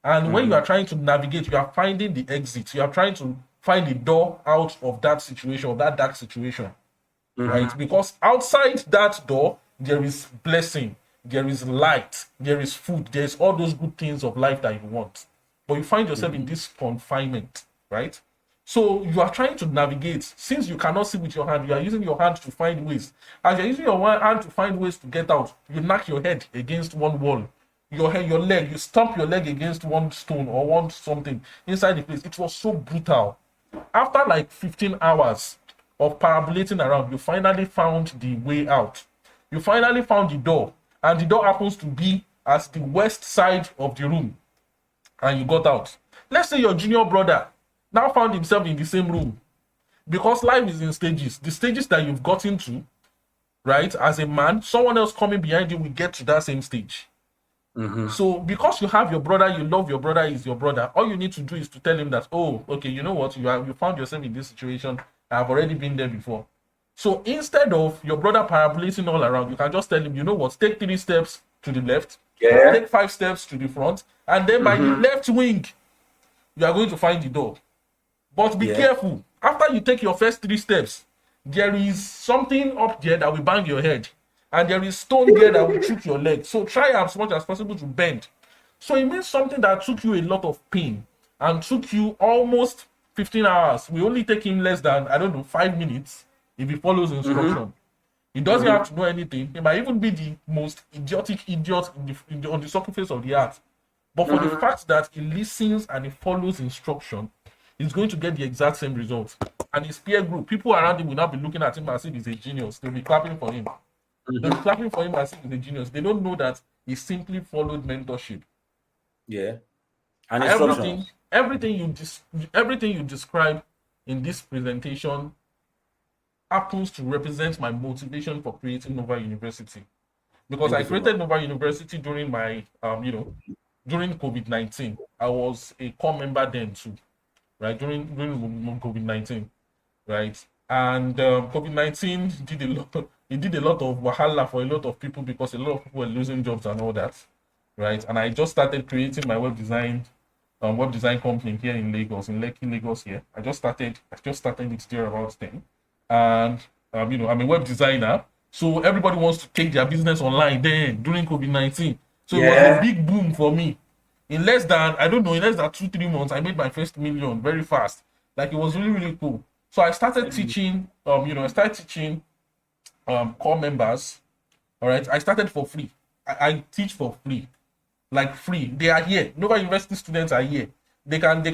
And when you are trying to navigate, you are finding the exit. You are trying to find the door out of that situation, of that dark situation, right? Because outside that door, there is blessing, there is light, there is food, there is all those good things of life that you want. But you find yourself in this confinement, right? So you are trying to navigate. Since you cannot see with your hand, you are using your hand to find ways. As you're using your hand to find ways to get out, you knock your head against one wall. Your leg, you stomp your leg against one stone or one something inside the place. It was so brutal. After like 15 hours of parabolating around, you finally found the way out. You finally found the door, and the door happens to be at the west side of the room. And you got out. Let's say your junior brother now found himself in the same room, because life is in stages. The stages that you've gotten to, right, as a man, someone else coming behind you will get to that same stage. So because you have your brother, you love your brother, is your brother, all you need to do is to tell him that, oh, okay, you know what, you found yourself in this situation. I've already been there before. So instead of your brother parabolating all around, you can just tell him, you know what, take 3 steps to the left, take 5 steps to the front, and then by the left wing, you are going to find the door. But be careful. After you take your first 3 steps, there is something up there that will bang your head. and there is stone there that will choke your leg. So try as much as possible to bend. So it means something that took you a lot of pain and took you almost 15 hours. We only take him less than, I don't know, 5 minutes if he follows instruction. He doesn't have to know anything. He might even be the most idiotic idiot on the surface of the earth. But for the fact that he listens and he follows instruction, he's going to get the exact same result. And his peer group, people around him will not be looking at him as if he's a genius. They'll be clapping for him. They'll be clapping for him as if he's a genius. They don't know that he simply followed mentorship. Yeah. And instructions. Everything you describe in this presentation happens to represent my motivation for creating Nova University. Because I created Nova University during my during COVID-19. I was a core member then too, right? During COVID-19, right? And COVID-19 did a lot of wahala for a lot of people because a lot of people were losing jobs and all that, right? And I just started creating my web design company here in Lagos, in Lekki, Lagos here. I just started it there about then. And I'm a web designer. So everybody wants to take their business online then during COVID-19. So it was a big boom for me. In less than 2-3 months, I made my first million very fast. Like, it was really, really cool. So I started teaching, core members. All right. I started for free. I teach for free. Like, free. They are here. Nova University students are here. They can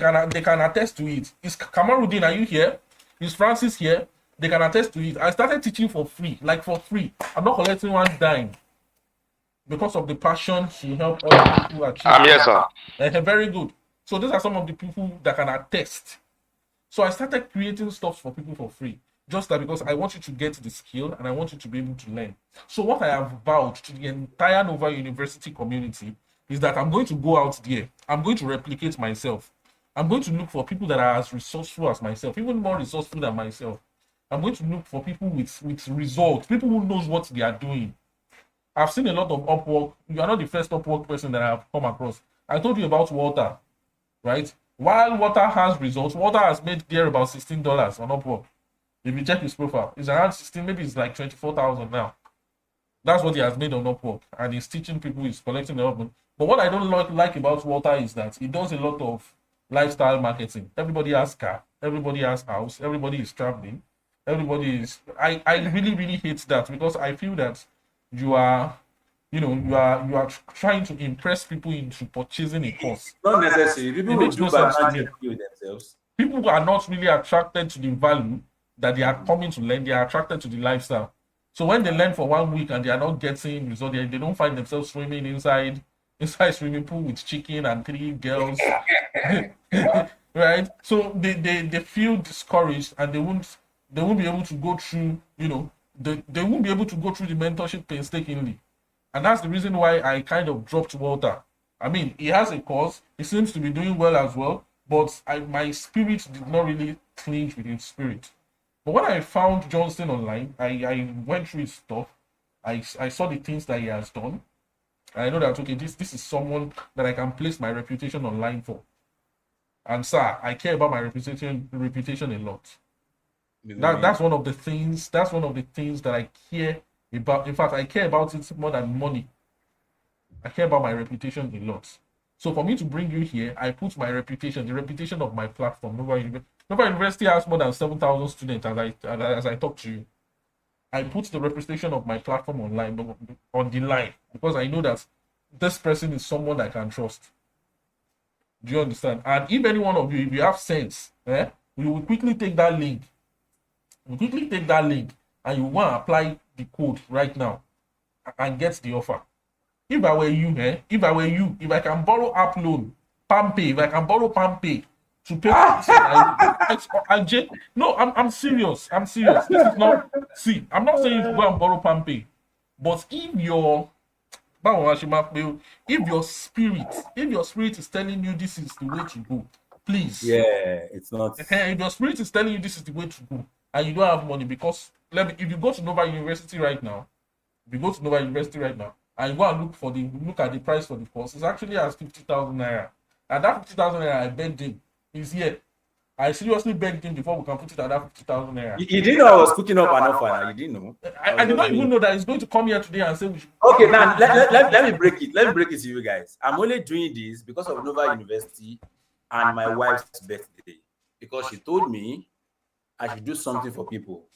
attest to it. Is Kamaruddin, are you here? Is Francis here? They can attest to it. I started teaching for free, like for free. I'm not collecting one dime because of the passion she helped other people achieve. Yes, sir. Very good. So these are some of the people that can attest. So I started creating stuff for people for free, just that because I want you to get the skill and I want you to be able to learn. So what I have vowed to the entire Nova University community is that I'm going to go out there. I'm going to replicate myself. I'm going to look for people that are as resourceful as myself, even more resourceful than myself. I'm going to look for people with results, people who knows what they are doing. I've seen a lot of Upwork. You are not the first Upwork person that I have come across. I told you about Walter, right? While Walter has results, Walter has made there about $16 on Upwork. If you check his profile, it's around 16, maybe it's like 24,000 now. That's what he has made on Upwork, and he's teaching people, he's collecting the Upwork. But what I don't like about Walter is that he does a lot of lifestyle marketing. Everybody has car, everybody has house, everybody is traveling. Everybody is. I really, really hate that, because I feel that you are trying to impress people into purchasing a course. Not necessary. People will do bad themselves. People are not really attracted to the value that they are coming to learn. They are attracted to the lifestyle. So when they learn for 1 week and they are not getting results, they don't find themselves swimming inside swimming pool with chicken and 3 girls. Right? So they feel discouraged, and they won't be able to go through, they won't be able to go through the mentorship painstakingly. And that's the reason why I kind of dropped Walter. I mean, he has a course, he seems to be doing well as well, but my spirit did not really clinch with his spirit. But when I found Johnston online, I went through his stuff, I saw the things that he has done. I know that, okay, this is someone that I can place my reputation online for. And sir, I care about my reputation a lot. That's one of the things that I care about. In fact, I care about it more than money. I care about my reputation a lot. So for me to bring you here, I put my reputation, the reputation of my platform. Nova University has more than 7,000 students, as I talk to you. I put the representation of my platform online, on the line, because I know that this person is someone I can trust. Do you understand? And if any one of you, if you have sense, we will quickly take that link. And you want to apply the code right now and get the offer. If I were you, if I can borrow app loan, PalmPay, to pay no, I'm serious. This is not, see, I'm not saying you go and borrow PalmPay, but if your spirit is telling you this is the way to go, please. Yeah, it's not. If your spirit is telling you this is the way to go, and you don't have money, because if you go to Nova University right now, and you go and look at the price for the course, it's actually as 50,000 naira. And that 50,000 naira I begged him is here. I seriously begged him before we can put it at that 50,000 naira. You didn't know I was cooking up an offer. Now. You didn't know. I did not even know that he's going to come here today and say we should. Okay, now let me break it. Let me break it to you guys. I'm only doing this because of Nova University and my wife's birthday. Because she told me I should do something for people.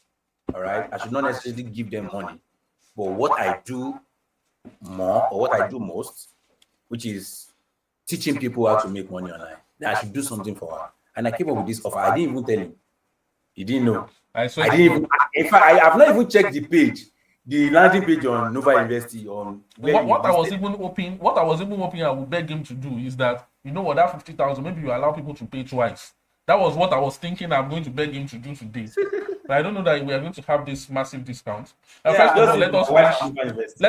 All right. I should not necessarily give them money. But what I do more, or what I do most, which is teaching people how to make money online, then I should do something for her. And I came up with this offer. I didn't even tell him. He didn't know. I didn't even. In fact, I have not even checked the page, the landing page on Nova University. On what I was even hoping I would beg him to do is that, you know what, that 50,000, maybe you allow people to pay twice. That was what I was thinking I'm going to beg him to do today. But I don't know that we are going to have this massive discount. First of all, let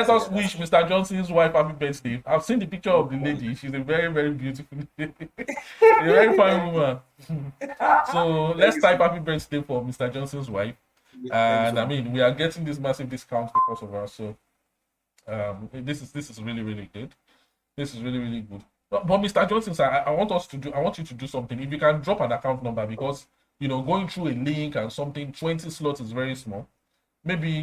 us wish Mr. Johnson's wife happy birthday. I've seen the picture of the lady. She's a very, very beautiful lady. A very fine woman. So let's type happy birthday for Mr. Johnson's wife. And I mean, we are getting this massive discount because of her. So this is really, really good. This is really, really good. But Mr. Johnson, sir, I want you to do something. If you can drop an account number, because going through a link and something, 20 slots is very small. Maybe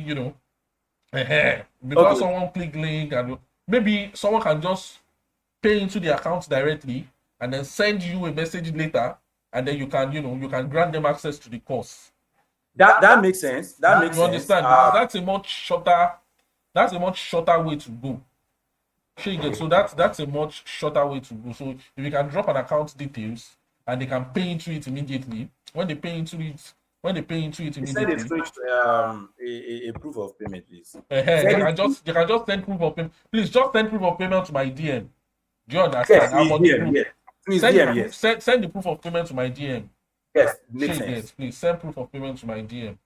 because someone click link, and maybe someone can just pay into the account directly and then send you a message later, and then you can grant them access to the course. That makes sense. That makes sense. You understand? That's a much shorter way to go. So that's a much shorter way to go. So if you can drop an account details and they can pay into it immediately, when they pay into it immediately, send a proof of payment, please. You can just send proof of payment. Please just send proof of payment to my DM. Do you understand? Yes, send the proof of payment to my DM. Yes, makes sense. Please send proof of payment to my DM.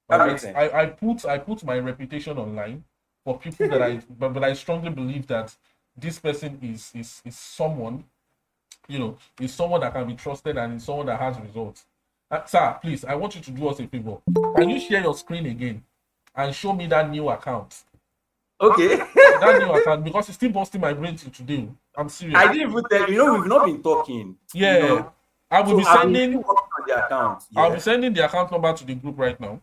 That makes sense. I put my reputation online for people that but I strongly believe that this person is someone, is someone that can be trusted and is someone that has results. Sir, please, I want you to do us a favor. Can you share your screen again and show me that new account? Okay. That new account, because it's still busting my brain till today. I'm serious. I didn't even tell you. We've not been talking. Yeah. I will be sending the account. Yeah. I'll be sending the account number to the group right now.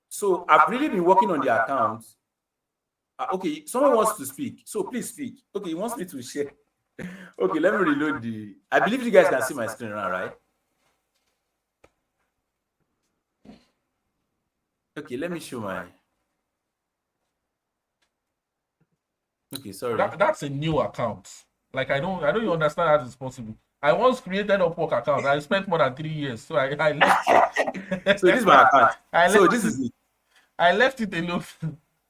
So I've really been working on the account. Okay, someone wants to speak. So please speak. Okay, he wants me to share. Okay, let me reload the. I believe you guys can see my screen now, right? Okay, let me show my. Okay, sorry. That's a new account. Like I don't even understand how it's possible. I once created a Upwork account. I spent more than 3 years, so I left. So this is my account. This is it. I left it alone.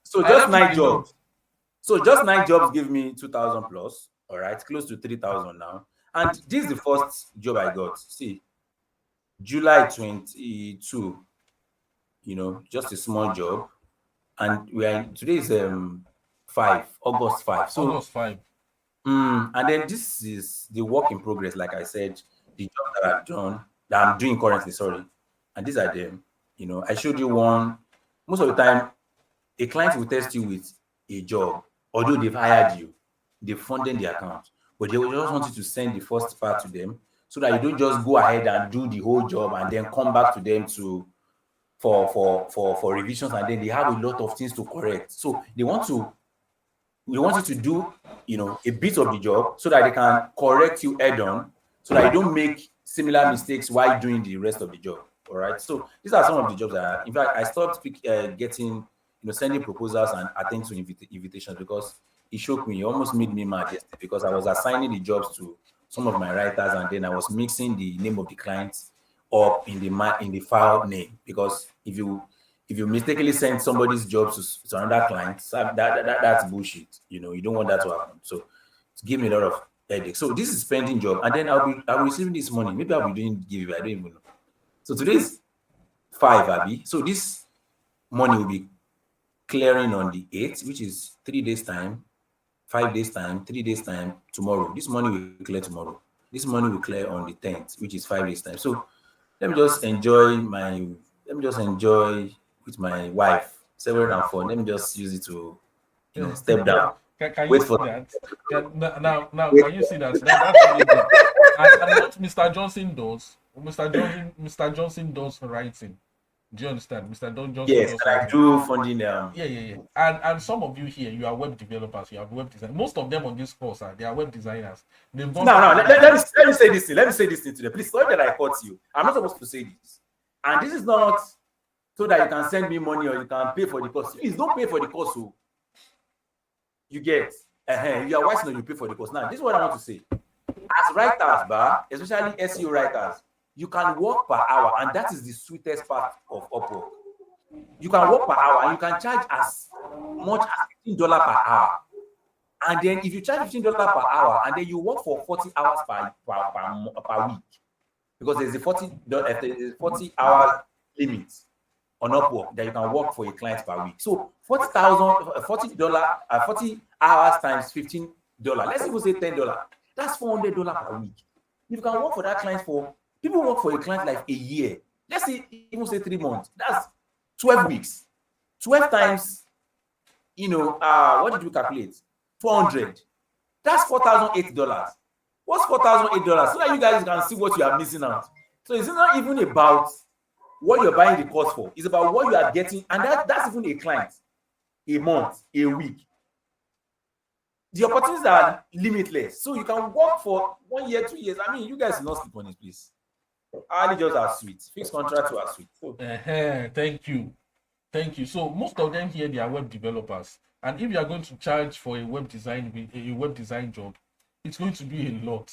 So just 9 jobs. So just 9 jobs give me 2,000 plus. All right, close to 3,000 now. And this is the first job I got. See, July 22. Just a small job, and today is August 5. So August 5. And then this is the work in progress. Like I said, the job that I'm doing currently. Sorry, and these are them. I showed you one. Most of the time, a client will test you with a job, although they've hired you, they've funded the account, but they will just want you to send the first part to them so that you don't just go ahead and do the whole job and then come back to them for revisions, and then they have a lot of things to correct. So they want you to do a bit of the job so that they can correct you head on, so that you don't make similar mistakes while doing the rest of the job. All right. So these are some of the jobs that in fact I stopped getting sending proposals and attending to invitations because it shocked me. It almost made me mad yesterday because I was assigning the jobs to some of my writers and then I was mixing the name of the clients up in the file name, because if you mistakenly send somebody's job to another client, that's bullshit. You don't want that to happen. So it gave me a lot of headache. So this is pending job, and then I'll be receiving this money. Maybe I'll be doing giveaway. I don't even know. So today's 5, Abby. So this money will be clearing on the 8th, which is 3 days time, 5 days time, 3 days time, tomorrow. This money will clear tomorrow. This money will clear on the 10th, which is 5 days time. So let me just enjoy with my wife, 7 and 4. Let me just use it to step down. Can you see that? Now, can you see that? That's really good. And what Mr. Johnson does, Mr. Johnson does writing. Do you understand? Mr. Don Johnson Yes, does and I writing. do funding. Yeah. And some of you here, you are web developers, you have web design. Most of them on this course they are web designers. They've gone No, through let me say this thing. Let me say this thing to them. Please, sorry that I caught you. I'm not supposed to say this. And this is not so that you can send me money or you can pay for the course. Please don't pay for the course. So you get, if you are wise enough, you pay for the course. Now, this is what I want to say. As writers, especially SEO writers, you can work per hour, and that is the sweetest part of Upwork. You can work per hour, and you can charge as much as $15 per hour. And then if you charge $15 per hour, and then you work for 40 hours per week, because there's a 40 hour limit on Upwork that you can work for a client per week. So $40 40 hours times $15. Let's even say $10. That's $400 per week. You can work for that client for, people work for a client like a year. Let's say even say 3 months. That's 12 weeks. 12 times, what did we calculate? 400. That's $4,008. What's $4,008? So that you guys can see what you are missing out. So it's not even about what you're buying the course for. It's about what you are getting, and that's even a client, a month, a week. The opportunities are limitless. So you can work for 1 year, 2 years. I mean, you guys will not sleep on it, please. Hourly jobs are sweet. Fixed contracts are sweet. So. Thank you. So most of them here, they are web developers. And if you are going to charge for a web design job, it's going to be a lot.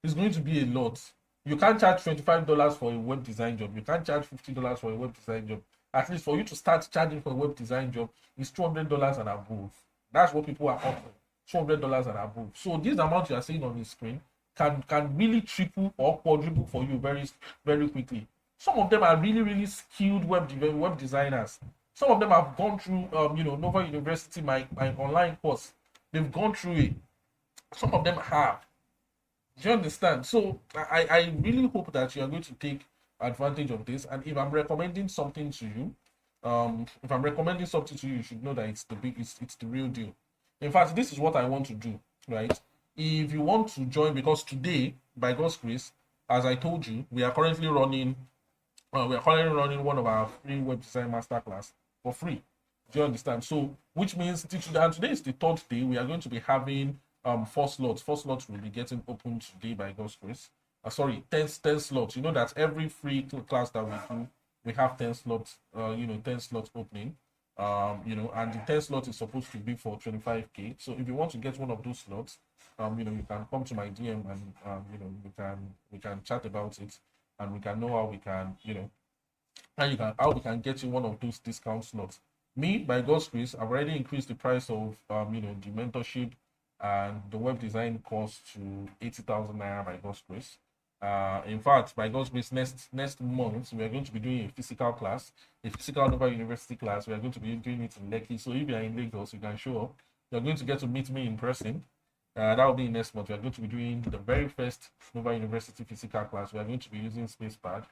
It's going to be a lot. You can't charge $25 for a web design job. You can't charge $50 for a web design job. At least for you to start charging for a web design job, it's $200 and above. That's what people are offering. $200 and above. So this amount you are seeing on the screen can really triple or quadruple for you very, very quickly. Some of them are really, really skilled web designers. Some of them have gone through, Nova University, my online course. They've gone through it. Some of them have. Do you understand? So I really hope that you are going to take advantage of this. And if I'm recommending something to you, you should know that it's the real deal. In fact, this is what I want to do, right? If you want to join, because today, by God's grace, as I told you, we are currently running one of our free web design masterclass for free. Do you understand? So, which means today is the third day. We are going to be having 4 slots. 4 slots will be getting open today by God's grace. 10 slots. You know that every free class that we do, we have 10 slots. 10 slots opening. And the 10 slot is supposed to be for 25k. So if you want to get one of those slots, you can come to my DM and we can chat about it, and we can know how we can, how we can get you one of those discount slots. Me, by God's grace, I've already increased the price of the mentorship and the web design course to 80,000 naira by God's grace. In fact, by God's grace, next month we are going to be doing a physical class, a physical Nova University class. We are going to be doing it in Lekki. So if you are in Lagos, you can show up. You're going to get to meet me in person. That will be next month. We are going to be doing the very first Nova University physical class. We are going to be using Spacepad.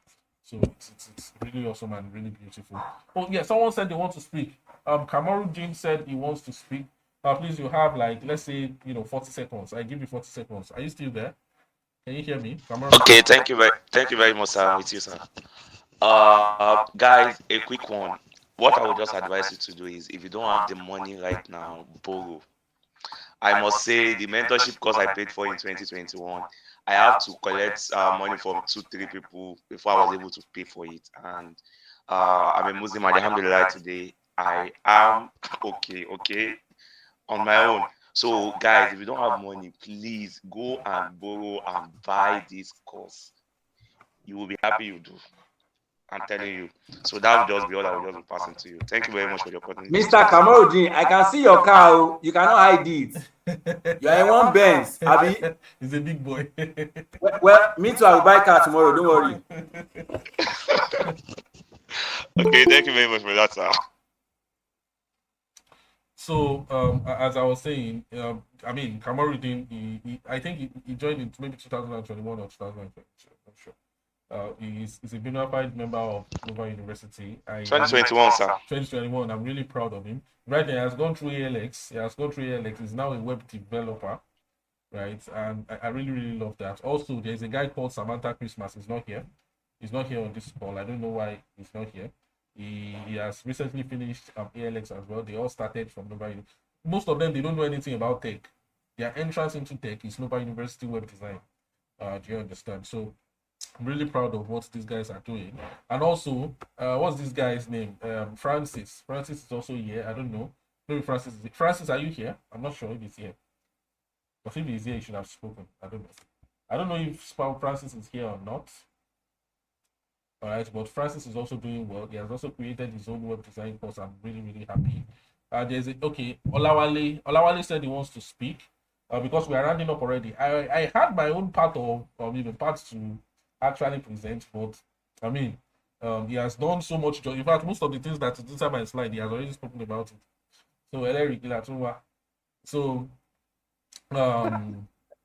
So it's really awesome and really beautiful. Oh yeah, someone said they want to speak. Kamaru Jean said he wants to speak. Please, you have let's say 40 seconds. I give you 40 seconds. Are you still there? Can you hear me? Okay, thank you very much, sir. I'm with you, sir. Guys, a quick one. What I would just advise you to do is, if you don't have the money right now, borrow. I must say, the mentorship course I paid for in 2021, I have to collect money from 2-3 people before I was able to pay for it. And I'm a Muslim, alhamdulillah, today. I am okay, on my own. So, guys, if you don't have money, please go and borrow and buy this course. You will be happy you do. I'm telling you. So that will just be all I will just be passing to you. Thank you very much for your opportunity. Mr. Kamarudin, I can see your car. You cannot hide it. You are in one Benz, Abi. He's a big boy. Well, me too. I will buy car tomorrow. Don't worry. Okay, thank you very much for that, sir. So, as I was saying, Kamaruddin, I think he joined in maybe 2021 or 2022. I'm not sure. He's a bona fide member of Nova University. 2021, sir. 2021. I'm really proud of him. Right now, he has gone through ALX. He's now a web developer. right? And I really, really love that. Also, there's a guy called Samantha Christmas. He's not here. He's not here on this call. I don't know why he's not here. He has recently finished ALX as well. They all started from Nova University. Most of them, they don't know anything about tech. Their entrance into tech is Nova University web design. Do you understand? So I'm really proud of what these guys are doing. And also, what's this guy's name? Francis. Francis is also here. I don't know. Maybe Francis. Francis, are you here? I'm not sure if he's here. But if he's here, he should have spoken. I don't know. I don't know if Francis is here or not. All right, but Francis is also doing well. He has also created his own web design course. I'm really, really happy. Okay. Olawale said he wants to speak. Because we are rounding up already. I had my own part of parts to actually present, but I mean, he has done so much. In fact, most of the things that is inside my slide, he has already spoken about it. So,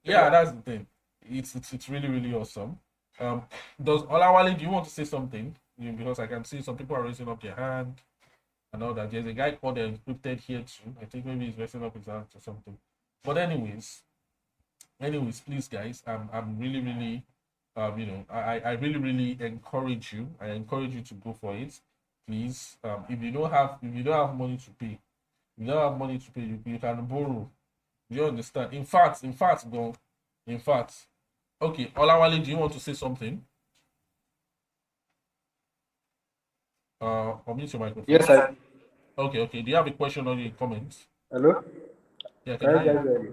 yeah, that's the thing. It's really, really awesome. Does Olawale, do you want to say something? Because I can see some people are raising up their hand and all that. There's a guy called Encrypted here too. I think maybe he's raising up his hand or something. But anyways, please guys, I'm really, really I really, really encourage you. I encourage you to go for it. Please. If you don't have money to pay, you can borrow. You understand? In fact, okay, Olawale, do you want to say something? Unmute your microphone. Yes, I. Okay. Do you have a question or a comment? Hello? Yeah, I Can can you hear guys you. hear me?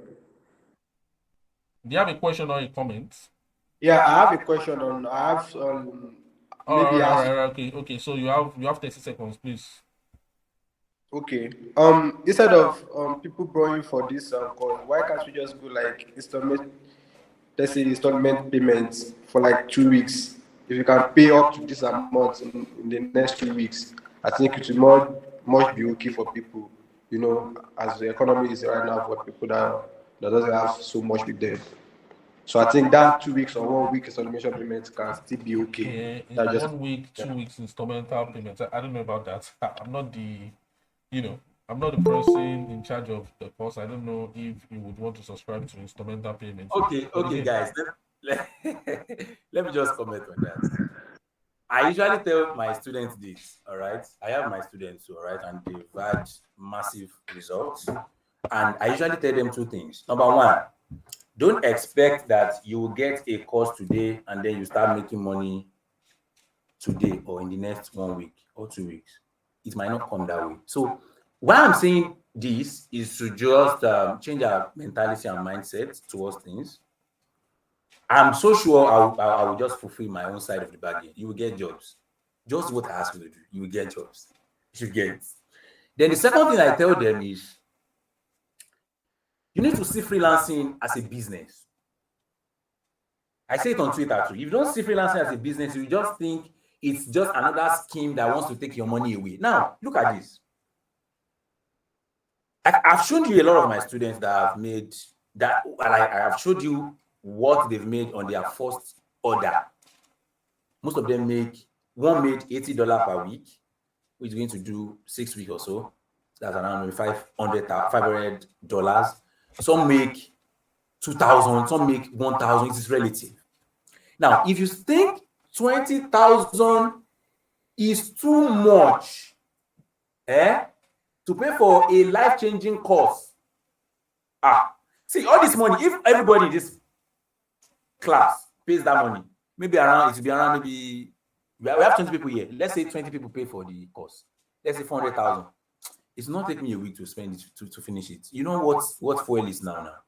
Do you have a question or a comment? Yeah, I have a question on. I have maybe ask. Okay. So you have 30 seconds, please. Okay. Instead of people borrowing for this course, why can't we just go like installment? Let's say installment payments for like 2 weeks. If you can pay up to this amount in the next 2 weeks, I think it will much be okay for people. You know, as the economy is right now for people that doesn't have so much with them. So I think that 2 weeks or 1 week installation payment can still be okay. In That just 1 week, 2 weeks instrumental payments. I don't know about that. I'm not the person in charge of the course. I don't know if you would want to subscribe to instrumental payments. Okay, guys. Let me just comment on that. I usually tell my students this, all right? I have my students, all right, and they've had massive results. And I usually tell them two things. Number one, don't expect that you will get a course today and then you start making money today or in the next 1 week or 2 weeks. It might not come that way. So why I'm saying this is to just change our mentality and mindset towards things. I'm so sure I will just fulfill my own side of the bargain. You will get jobs. Just what I ask you to do. You will get jobs. You get. Then the second thing I tell them is you need to see freelancing as a business. I say it on Twitter too. If you don't see freelancing as a business, you just think it's just another scheme that wants to take your money away. Now, look at this. I've shown you a lot of my students that have made that. I have showed you what they've made on their first order. Most of them made $80 per week, which is going to do 6 weeks or so. That's around $500. Some make 2,000, some make 1,000. It is relative. Now, if you think 20,000 is too much, to pay for a life-changing course, see all this money. If everybody in this class pays that money, maybe around it will be around maybe we have 20 people here. Let's say 20 people pay for the course. Let's say 400,000. It's not taking me a week to spend it to finish it. You know what fuel is now.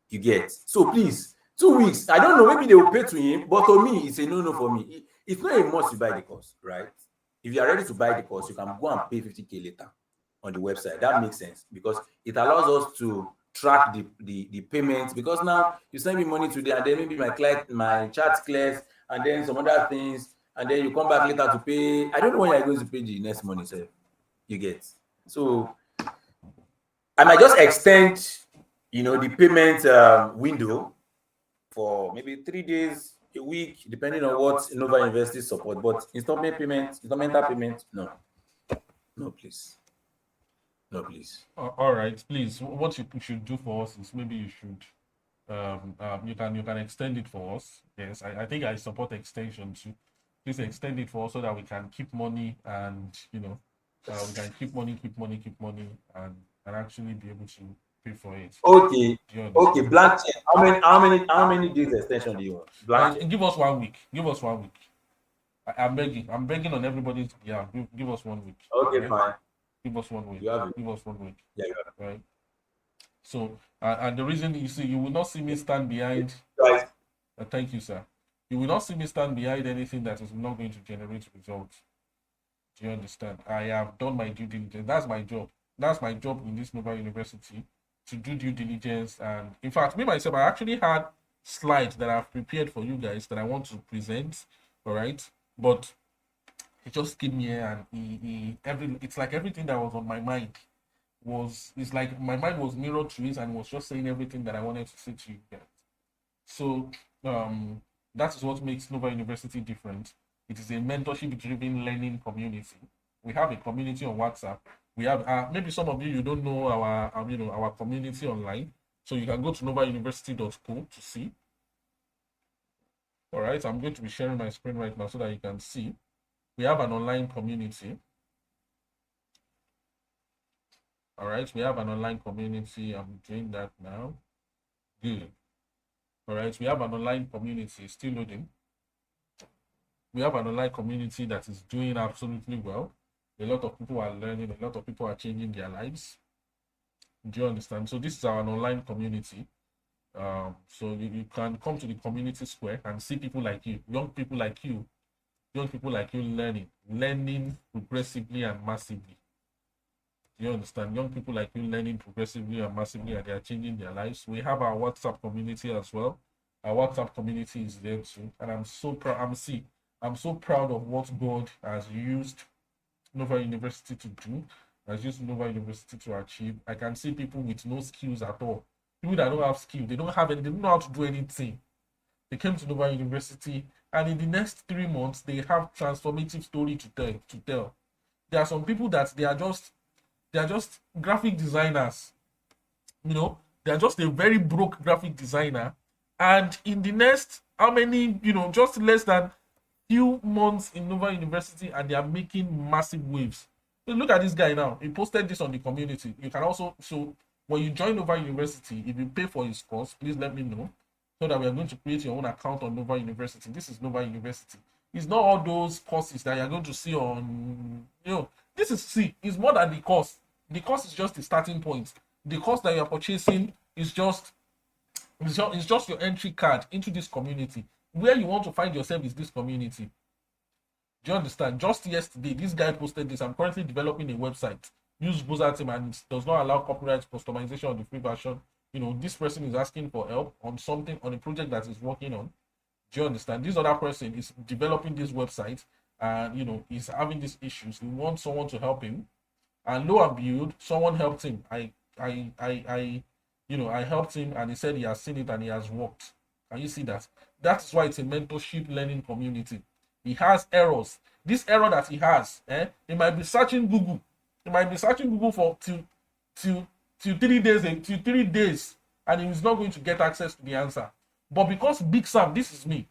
You get. So please, 2 weeks. I don't know. Maybe they will pay to him, but to me, it's a no for me. It's not a must to buy the course, right? If you are ready to buy the course, you can go and pay 50K later on the website. That makes sense because it allows us to track the payments. Because now you send me money today, and then maybe my chat clears, and then some other things, and then you come back later to pay. I don't know when you're going to pay the next money, sir. You get. So I might just extend, the payment window for maybe 3 days, a week, depending on what Nova University support. But instrumental payment, no, please. No, please. All right, please. What you should do for us is maybe you should you can extend it for us. Yes, I think I support extension too. Please extend it for us so that we can keep money and we can keep money and actually be able to pay for it. Okay, Do you okay. understand? Blank check. How many days extension do you want? Blank check. Give us 1 week. Give us 1 week. I'm begging. I'm begging on everybody's behalf. Give us 1 week. Okay, Right? fine. Give us 1 week. You have it. Give us 1 week. Yeah, you have Right. So and the reason you see, you will not see me stand it. behind. Guys, Thank you, sir. You will not see me stand behind anything that is not going to generate results. Do you understand? I have done my due diligence. That's my job. That's my job in this Nova University, to do due diligence. And in fact, me myself, I actually had slides that I've prepared for you guys that I want to present. All right, but he just came here and it's like everything that was on my mind it's like my mind was mirrored to it and was just saying everything that I wanted to say to you guys. So that is what makes Nova University different. It is a mentorship-driven learning community. We have a community on WhatsApp. We have maybe some of you don't know our our community online, so you can go to novauniversity.co to see. All right, I'm going to be sharing my screen right now so that you can see. We have an online community. All right, we have an online community. I'm doing that now. Good. All right, we have an online community, still loading. We have an online community that is doing absolutely well. A lot of people are learning, a lot of people are changing their lives. Do you understand? So this is our online community. So you can come to the community square and see people like you, young people like you learning progressively and massively. Do you understand? Young people like you learning progressively and massively, and they are changing their lives. We have our WhatsApp community as well. Our WhatsApp community is there too, and I'm so proud. I'm so proud of what God has used Nova University to do, has used Nova University to achieve. I can see people with no skills at all. People that don't have skills, they don't know how to do anything. They came to Nova University, and in the next 3 months, they have transformative story to tell. There are some people that they are just graphic designers. They are just a very broke graphic designer, and in the next how many, just less than few months in Nova University, and they are making massive waves. So look at this guy now. He posted this on the community. You can also, so when you join Nova University, if you pay for his course, please let me know so that we are going to create your own account on Nova University. This is Nova University. It's not all those courses that you're going to see on, this is, it's more than the course. The course is just the starting point. The course that you're purchasing is just your entry card into this community. Where you want to find yourself is this community. Do you understand? Just yesterday, this guy posted this. I'm currently developing a website. Use Buzatim, and it does not allow copyright customization of the free version. This person is asking for help on something, on a project that he's working on. Do you understand? This other person is developing this website and he's having these issues. He wants someone to help him. And lo and behold, someone helped him. I helped him, and he said he has seen it and he has worked. Can you see that? That's why it's a mentorship learning community. He has errors. This error that he has, he might be searching Google. He might be searching Google for till 3 days, and he's not going to get access to the answer. But because Big Sam, this is me,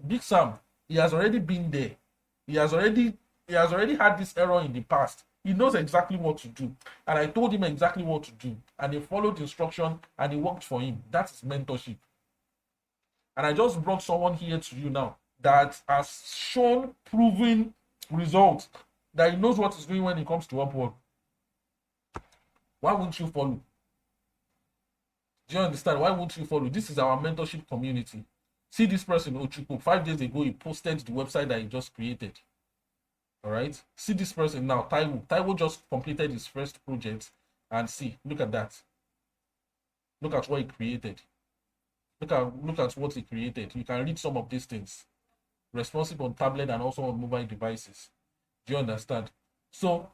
Big Sam, he has already been there. He has already had this error in the past. He knows exactly what to do. And I told him exactly what to do. And he followed the instruction and it worked for him. That's mentorship. And I just brought someone here to you now that has shown proven results, that he knows what he's doing when it comes to Upwork. Why won't you follow? Do you understand? Why won't you follow? This is our mentorship community. See this person, Ochuku. 5 days ago, he posted the website that he just created. All right. See this person now, Taiwo. Taiwo just completed his first project, and see, look at that. Look at what he created. Look at what he created. You can read some of these things. Responsive on tablet and also on mobile devices. Do you understand? So,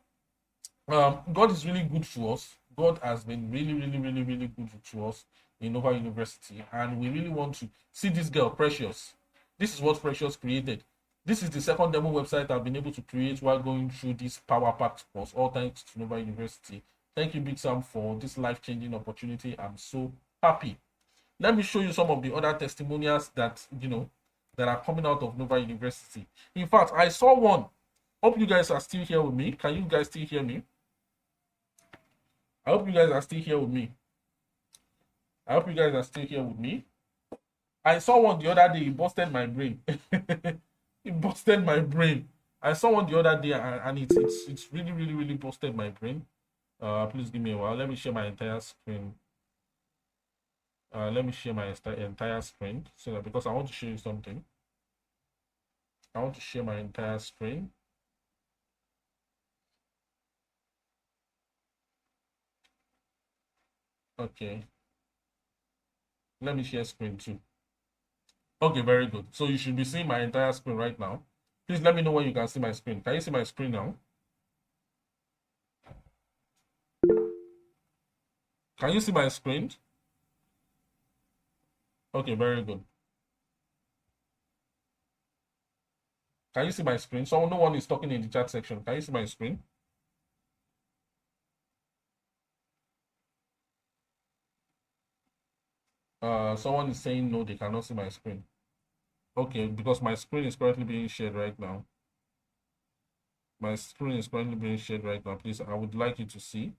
God is really good to us. God has been really, really, really, really good to us in Nova University, and we really want to see this girl, Precious. This is what Precious created. This is the second demo website I've been able to create while going through this Power Packed course, all thanks to Nova University. Thank you, Big Sam, for this life-changing opportunity. I'm so happy. let me show you some of the other testimonials that that are coming out of Nova University. In fact, I saw one. Hope you guys are still here with me. Can you guys still hear me? I hope you guys are still here with me. I hope you guys are still here with me. I saw one the other day. It busted my brain. It busted my brain. I saw one the other day, and it's really, really, really busted my brain. Please give me a while. Let me share my entire screen. Let me share my entire screen so that, because I want to show you something. I want to share my entire screen. Okay. Let me share screen too. Okay, very good. So you should be seeing my entire screen right now. Please let me know when you can see my screen. Can you see my screen now? Can you see my screen? Okay, very good. Can you see my screen? So no one is talking in the chat section. Can you see my screen? Someone is saying no, they cannot see my screen. Okay, because my screen is currently being shared right now. My screen is currently being shared right now. Please, I would like you to see.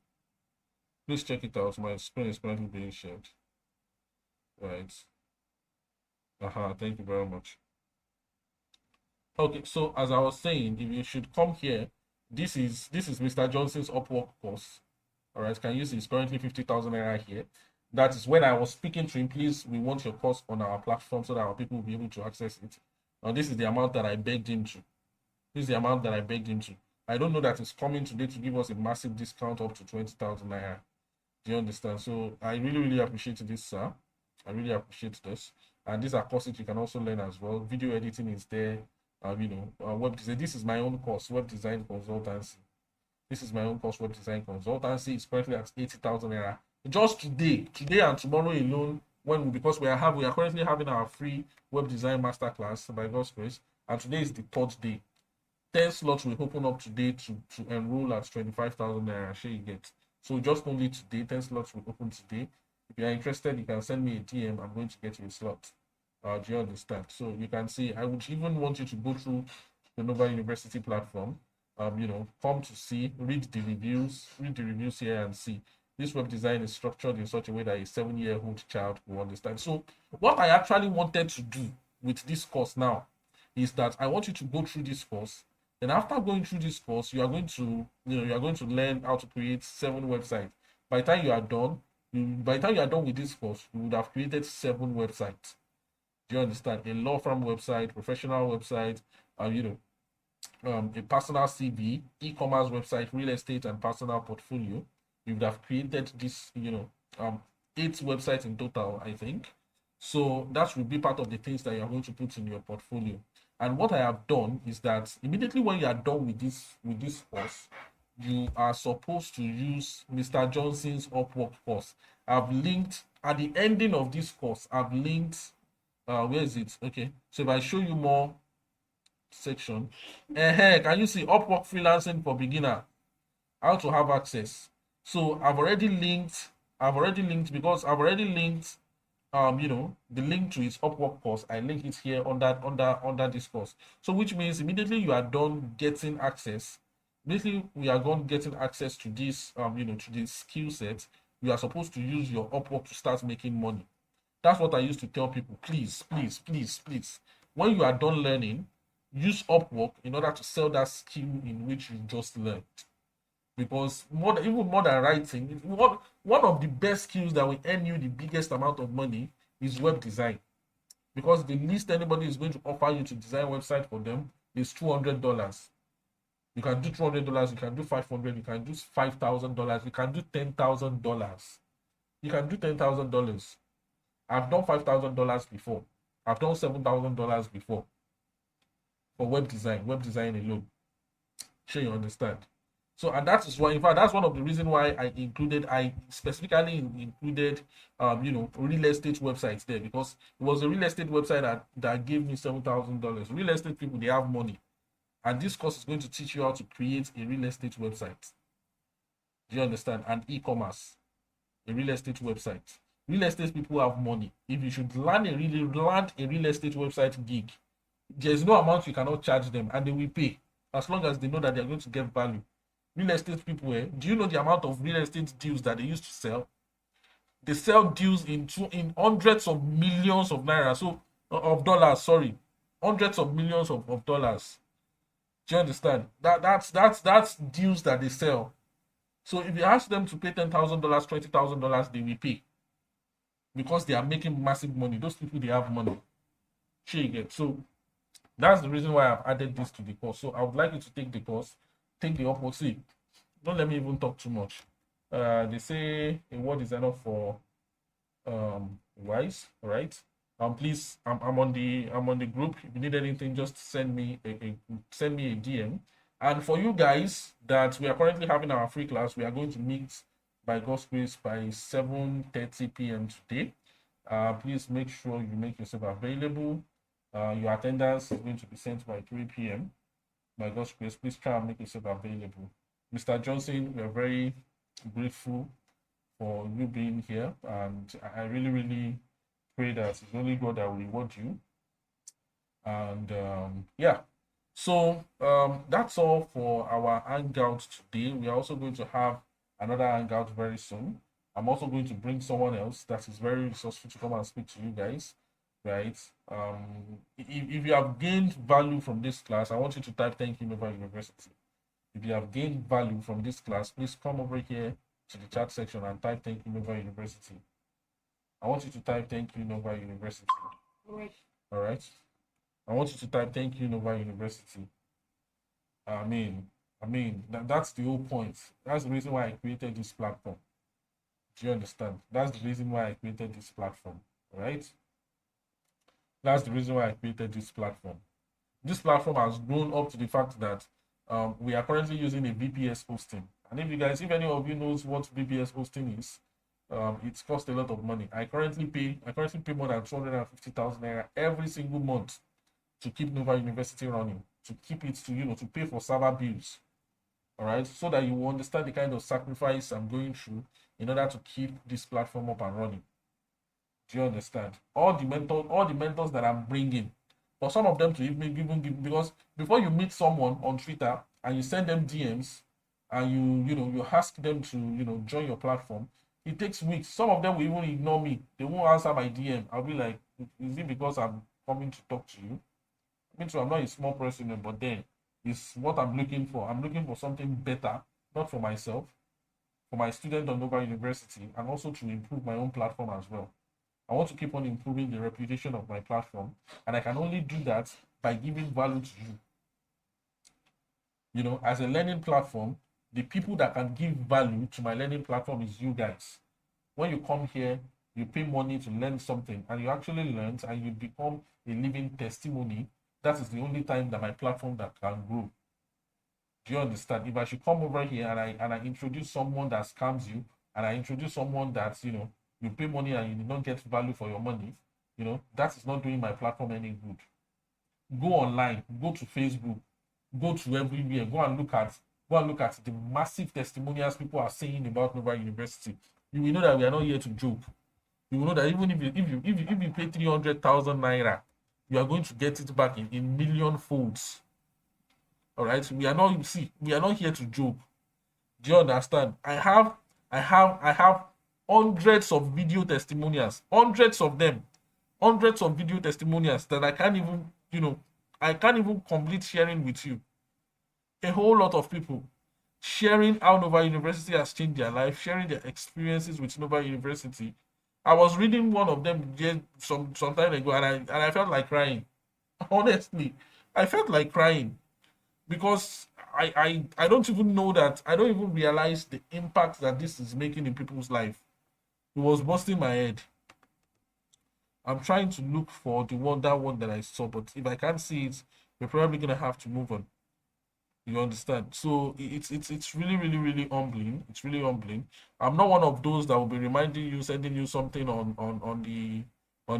Please check it out. My screen is currently being shared. Right. Thank you very much. Okay, so as I was saying, if you should come here, this is Mr. Johnson's Upwork course. All right, can you see it's currently 50,000 naira here? That is when I was speaking to him. Please, we want your course on our platform so that our people will be able to access it. Now, this is the amount that I begged him to. This is the amount that I begged him to. I don't know that he's coming today to give us a massive discount up to 20,000 naira. Do you understand? So I really, really appreciate this, sir. I really appreciate this. And these are courses you can also learn as well. Video editing is there. Web design. This is my own course, web design consultancy. This is my own course, web design consultancy. It's currently at 80,000 naira. Just today and tomorrow alone, because we are currently having our free web design masterclass by God's grace, and today is the 3rd day. 10 slots will open up today to enroll at 25,000 naira. Sure you get. So just only today, 10 slots will open today. If you are interested, you can send me a DM. I'm going to get you a slot. Do you understand? So you can see, I would even want you to go through the Nova University platform. Come to see, read the reviews here and see. This web design is structured in such a way that a 7-year-old child will understand. So what I actually wanted to do with this course now is that I want you to go through this course. Then after going through this course, you are going to learn how to create 7 websites. By the time you are done with this course, you would have created 7 websites. Do you understand? A law firm website, professional website, a personal CV, e-commerce website, real estate, and personal portfolio. You would have created this, 8 websites in total, I think. So that will be part of the things that you are going to put in your portfolio. And what I have done is that immediately when you are done with this course, you are supposed to use Mr. Johnson's Upwork course. I've linked at the ending of this course. I've linked. Where is it? Okay. So if I show you more section, can you see Upwork freelancing for beginner? How to have access. So I've already linked because I've already linked the link to his Upwork course. I link it here under this course. So which means immediately you are done getting access. Basically, we are going getting access to this to this skill set. You are supposed to use your Upwork to start making money. That's what I used to tell people. Please, please, please, please. When you are done learning, use Upwork in order to sell that skill in which you just learned. Because even more than writing, one of the best skills that will earn you the biggest amount of money is web design. Because the least anybody is going to offer you to design a website for them is $200. You can do $200, you can do $500, you can do $5,000, you can do $10,000. You can do $10,000. I've done $5,000 before. I've done $7,000 before for web design alone. Sure, you understand. So, and that is why, in fact, that's one of the reasons why I specifically included, real estate websites there, because it was a real estate website that gave me $7,000. Real estate people, they have money. And this course is going to teach you how to create a real estate website. Do you understand? And e-commerce, a real estate website. Real estate people have money. If you should land a real estate website gig, there's no amount you cannot charge them, and they will pay as long as they know that they're going to get value. Real estate people, do you know the amount of real estate deals that they used to sell? They sell deals in hundreds of millions of naira, so of dollars, sorry, hundreds of millions of dollars. Do you understand? That's deals that they sell. So if you ask them to pay $10,000, $20,000, they will pay because they are making massive money. Those people, they have money. Sure, you get. So that's the reason why I've added this to the course. So I would like you to take the course, take the opposite. Don't let me even talk too much. They say a word is enough for wise, all right? Please, I'm on the group. If you need anything, just send me a DM. And for you guys that we are currently having our free class, we are going to meet by God's grace by 7:30 p.m. today. Please make sure you make yourself available. Your attendance is going to be sent by 3 p.m. by God's grace. Please try and make yourself available. Mr. Johnson, we are very grateful for you being here, and I really, really pray that it's only God that will reward you. And yeah, so that's all for our hangout today. We are also going to have another hangout very soon. I'm also going to bring someone else that is very resourceful to come and speak to you guys, right? If you have gained value from this class, I want you to type thank you Nova University. If you have gained value from this class, please come over here to the chat section and type thank you Nova University. I want you to type thank you Nova University. All right. I want you to type thank you Nova University. I mean, that's the whole point. That's the reason why I created this platform. Do you understand? That's the reason why I created this platform, right? That's the reason why I created this platform. This platform has grown up to the fact that we are currently using a VPS hosting. And if any of you knows what VPS hosting is, it costs a lot of money. I currently pay more than 250,000 naira every single month to keep Nova University running, to keep it to pay for server bills. All right, so that you will understand the kind of sacrifice I'm going through in order to keep this platform up and running. Do you understand? All the mentors that I'm bringing, for some of them to even give, because before you meet someone on Twitter and you send them DMs and you ask them to join your platform, it takes weeks. Some of them will even ignore me. They won't answer my DM. I'll be like, is it because I'm coming to talk to you? I mean, so I'm not a small person, but then it's what I'm looking for. I'm looking for something better, not for myself, for my student on Nova University, and also to improve my own platform as well. I want to keep on improving the reputation of my platform, and I can only do that by giving value to you. As a learning platform, the people that can give value to my learning platform is you guys. When you come here, you pay money to learn something, and you actually learn, and you become a living testimony. That is the only time that my platform that can grow. Do you understand? If I should come over here and I introduce someone that scams you, and I introduce someone that you pay money and you did not get value for your money, that is not doing my platform any good. Go online, go to Facebook, go to everywhere, go and look at the massive testimonials people are saying about Nova University. You will know that we are not here to joke. You will know that even if you pay 300,000 naira, you are going to get it back in million folds. All right, we are not here to joke. Do you understand? I have hundreds of video testimonials, hundreds of video testimonials that I can't even complete sharing with you. A whole lot of people sharing how Nova University has changed their life, sharing their experiences with Nova University. I was reading one of them some time ago, and I felt like crying. Honestly, I felt like crying because I don't even know that. I don't even realize the impact that this is making in people's life. It was busting my head. I'm trying to look for that one that I saw, but if I can't see it, we're probably gonna have to move on. You understand? So it's really, really, really humbling. It's really humbling. I'm not one of those that will be reminding you, sending you something on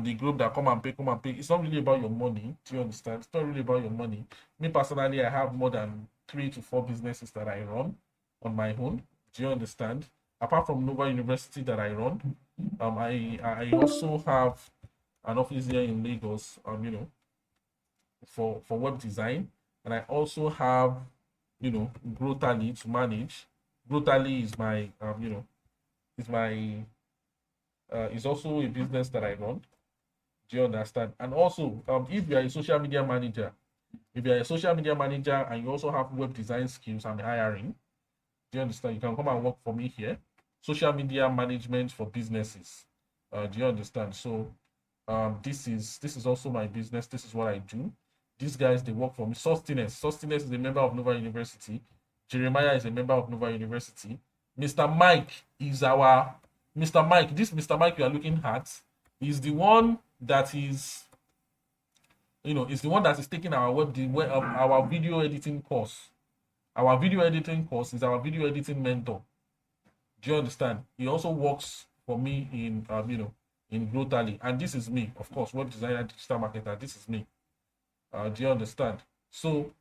the group that come and pay. It's not really about your money. Do you understand? It's not really about your money. Me personally, I have more than 3 to 4 businesses that I run on my own. Do you understand? Apart from Nova University that I run, I also have an office here in Lagos, for web design, and I also have, Growtally to manage. Growtally is my, is my, is also a business that I run. Do you understand? And also, if you are a social media manager, and you also have web design skills and hiring, do you understand? You can come and work for me here. Social media management for businesses. Do you understand? So, this is also my business. This is what I do. These guys, they work for me. Sostiness is a member of Nova University. Jeremiah is a member of Nova University. Mr. Mike is our Mr. Mike. This Mr. Mike you are looking at is the one that is, is the one that is taking our our video editing course. Our video editing course is our video editing mentor. Do you understand? He also works for me in, in Growtally, and this is me, of course, web designer, digital marketer. This is me. Do you understand? So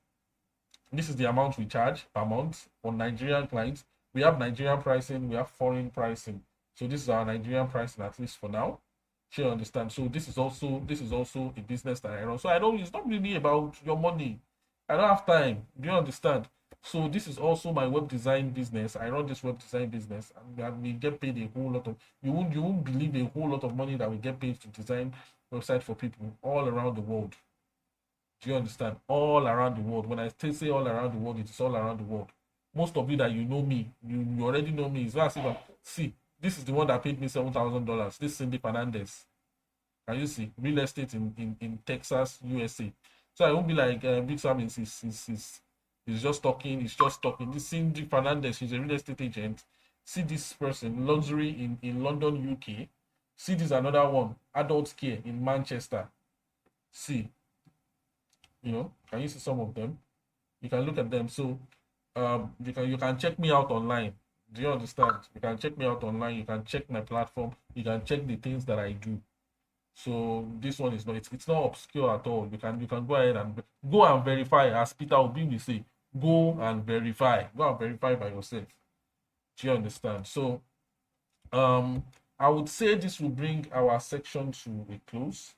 this is the amount we charge per month for Nigerian clients. We have Nigerian pricing, we have foreign pricing. So this is our Nigerian pricing, at least for now. Do you understand? So this is also a business that I run. So I don't. It's not really about your money. I don't have time. Do you understand? So this is also my web design business. I run this web design business, and we get paid a whole lot of. You won't believe a whole lot of money that we get paid to design website for people all around the world. Do you understand? All around the world. When I say all around the world, it is all around the world. Most of you that you know me, you already know me. It's not as if see, this is the one that paid me $7,000. This is Cindy Fernandez. Can you see? Real estate in Texas, USA. So I won't be like, Big Sam is just talking, he's just talking. This Cindy Fernandez, she's a real estate agent. See this person, luxury in London, UK. See this another one, adult care in Manchester. See, can you see some of them? You can look at them. So you can check me out online. Do you understand? You can check me out online. You can check my platform. You can check the things that I do. So this one is not, it's not obscure at all. You can go ahead and go and verify, as Peter Obi will say. Go and verify. Go and verify by yourself. Do you understand? So I would say this will bring our section to a close.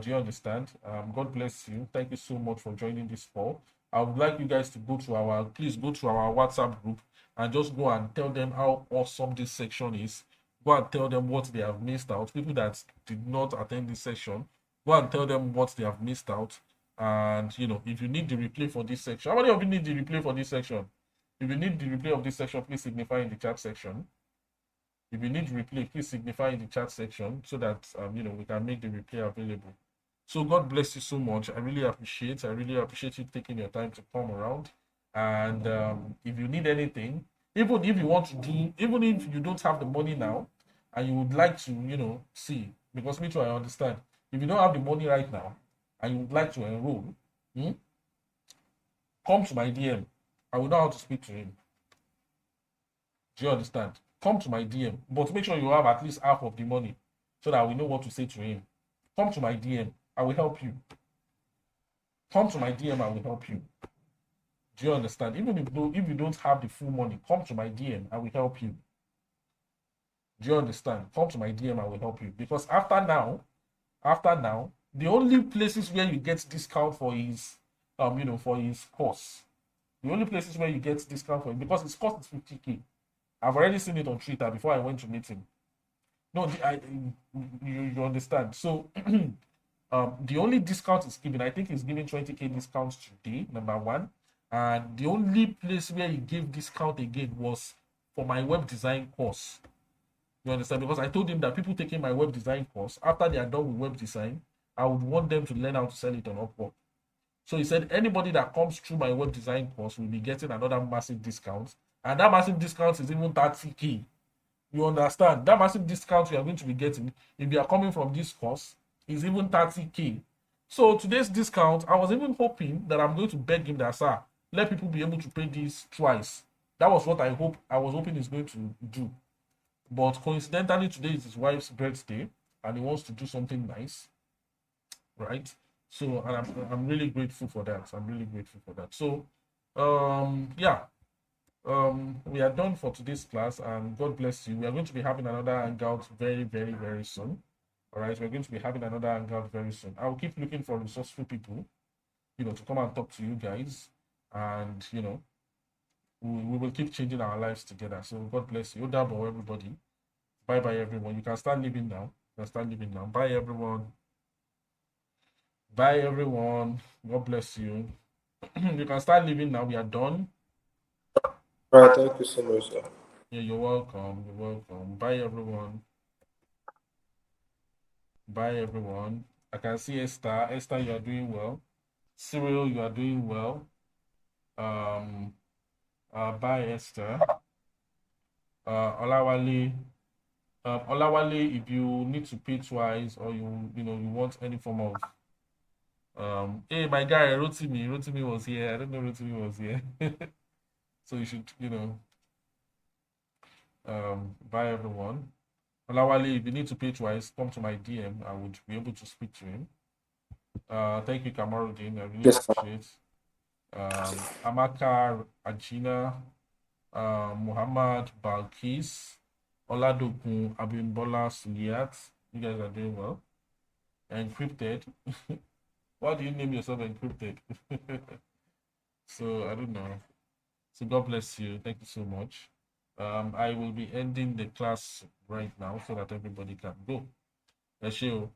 Do you understand? God bless you. Thank you so much for joining this call. I would like you guys to please go to our WhatsApp group and just go and tell them how awesome this section is. Go and tell them what they have missed out. People that did not attend this session, go and tell them what they have missed out. And if you need the replay for this section, how many of you need the replay for this section? If you need the replay of this section, please signify in the chat section. If you need replay, please signify in the chat section so that we can make the replay available. So God bless you so much. I really appreciate you taking your time to come around. And if you need anything, even if you don't have the money now and you would like to, see, because me too, I understand. If you don't have the money right now and you would like to enroll, come to my DM. I will know how to speak to him. Do you understand? Come to my DM, but make sure you have at least half of the money so that we know what to say to him. Come to my DM. I will help you. Come to my DM. I will help you. Do you understand? Even if you don't have the full money, come to my DM. I will help you. Do you understand? Come to my DM. I will help you. Because after now, the only places where you get discount for his, for his course, the only places where you get discount for it, because his cost is 50K. I've already seen it on Twitter before I went to meet him. No, you understand. So the only discount is given, I think he's giving 20K discounts today, number one. And the only place where he gave discount again was for my web design course. You understand? Because I told him that people taking my web design course, after they are done with web design, I would want them to learn how to sell it on Upwork. So he said anybody that comes through my web design course will be getting another massive discount. And that massive discount is even 30K. You understand? That massive discount you are going to be getting, if you are coming from this course, is even 30K. So today's discount, I was even hoping that I'm going to beg him that, sir, let people be able to pay this twice. That was what I was hoping he's going to do. But coincidentally, today is his wife's birthday, and he wants to do something nice, right? So, and I'm really grateful for that. I'm really grateful for that. So, yeah. We are done for today's class, and God bless you. We are going to be having another hangout very, very, very soon. All right, we're going to be having another hangout very soon. I'll keep looking for resourceful people, to come and talk to you guys, and we will keep changing our lives together. So God bless you. Double everybody. Bye bye everyone. You can start leaving now. Bye everyone. Bye everyone. God bless you. You can start leaving now. We are done. All right, thank you so much, sir. Yeah, you're welcome. You're welcome. Bye everyone. Bye everyone. I can see Esther. Esther, you are doing well. Cyril, you are doing well. Bye Esther. Olawale. Olawale, if you need to pay twice, or you want any form of hey, my guy Rotimi was here. I don't know Rotimi was here. So you should, bye everyone. Olawale, if you need to pay twice, come to my DM. I would be able to speak to him. Thank you, Kamarudin. I really Yes, sir. appreciate. Amaka Ajina, Muhammad Balkis, Oladokun Abimbola Suliat. You guys are doing well. Encrypted. Why do you name yourself Encrypted? So I don't know. So God bless you. Thank you so much. I will be ending the class right now so that everybody can go. Asheo.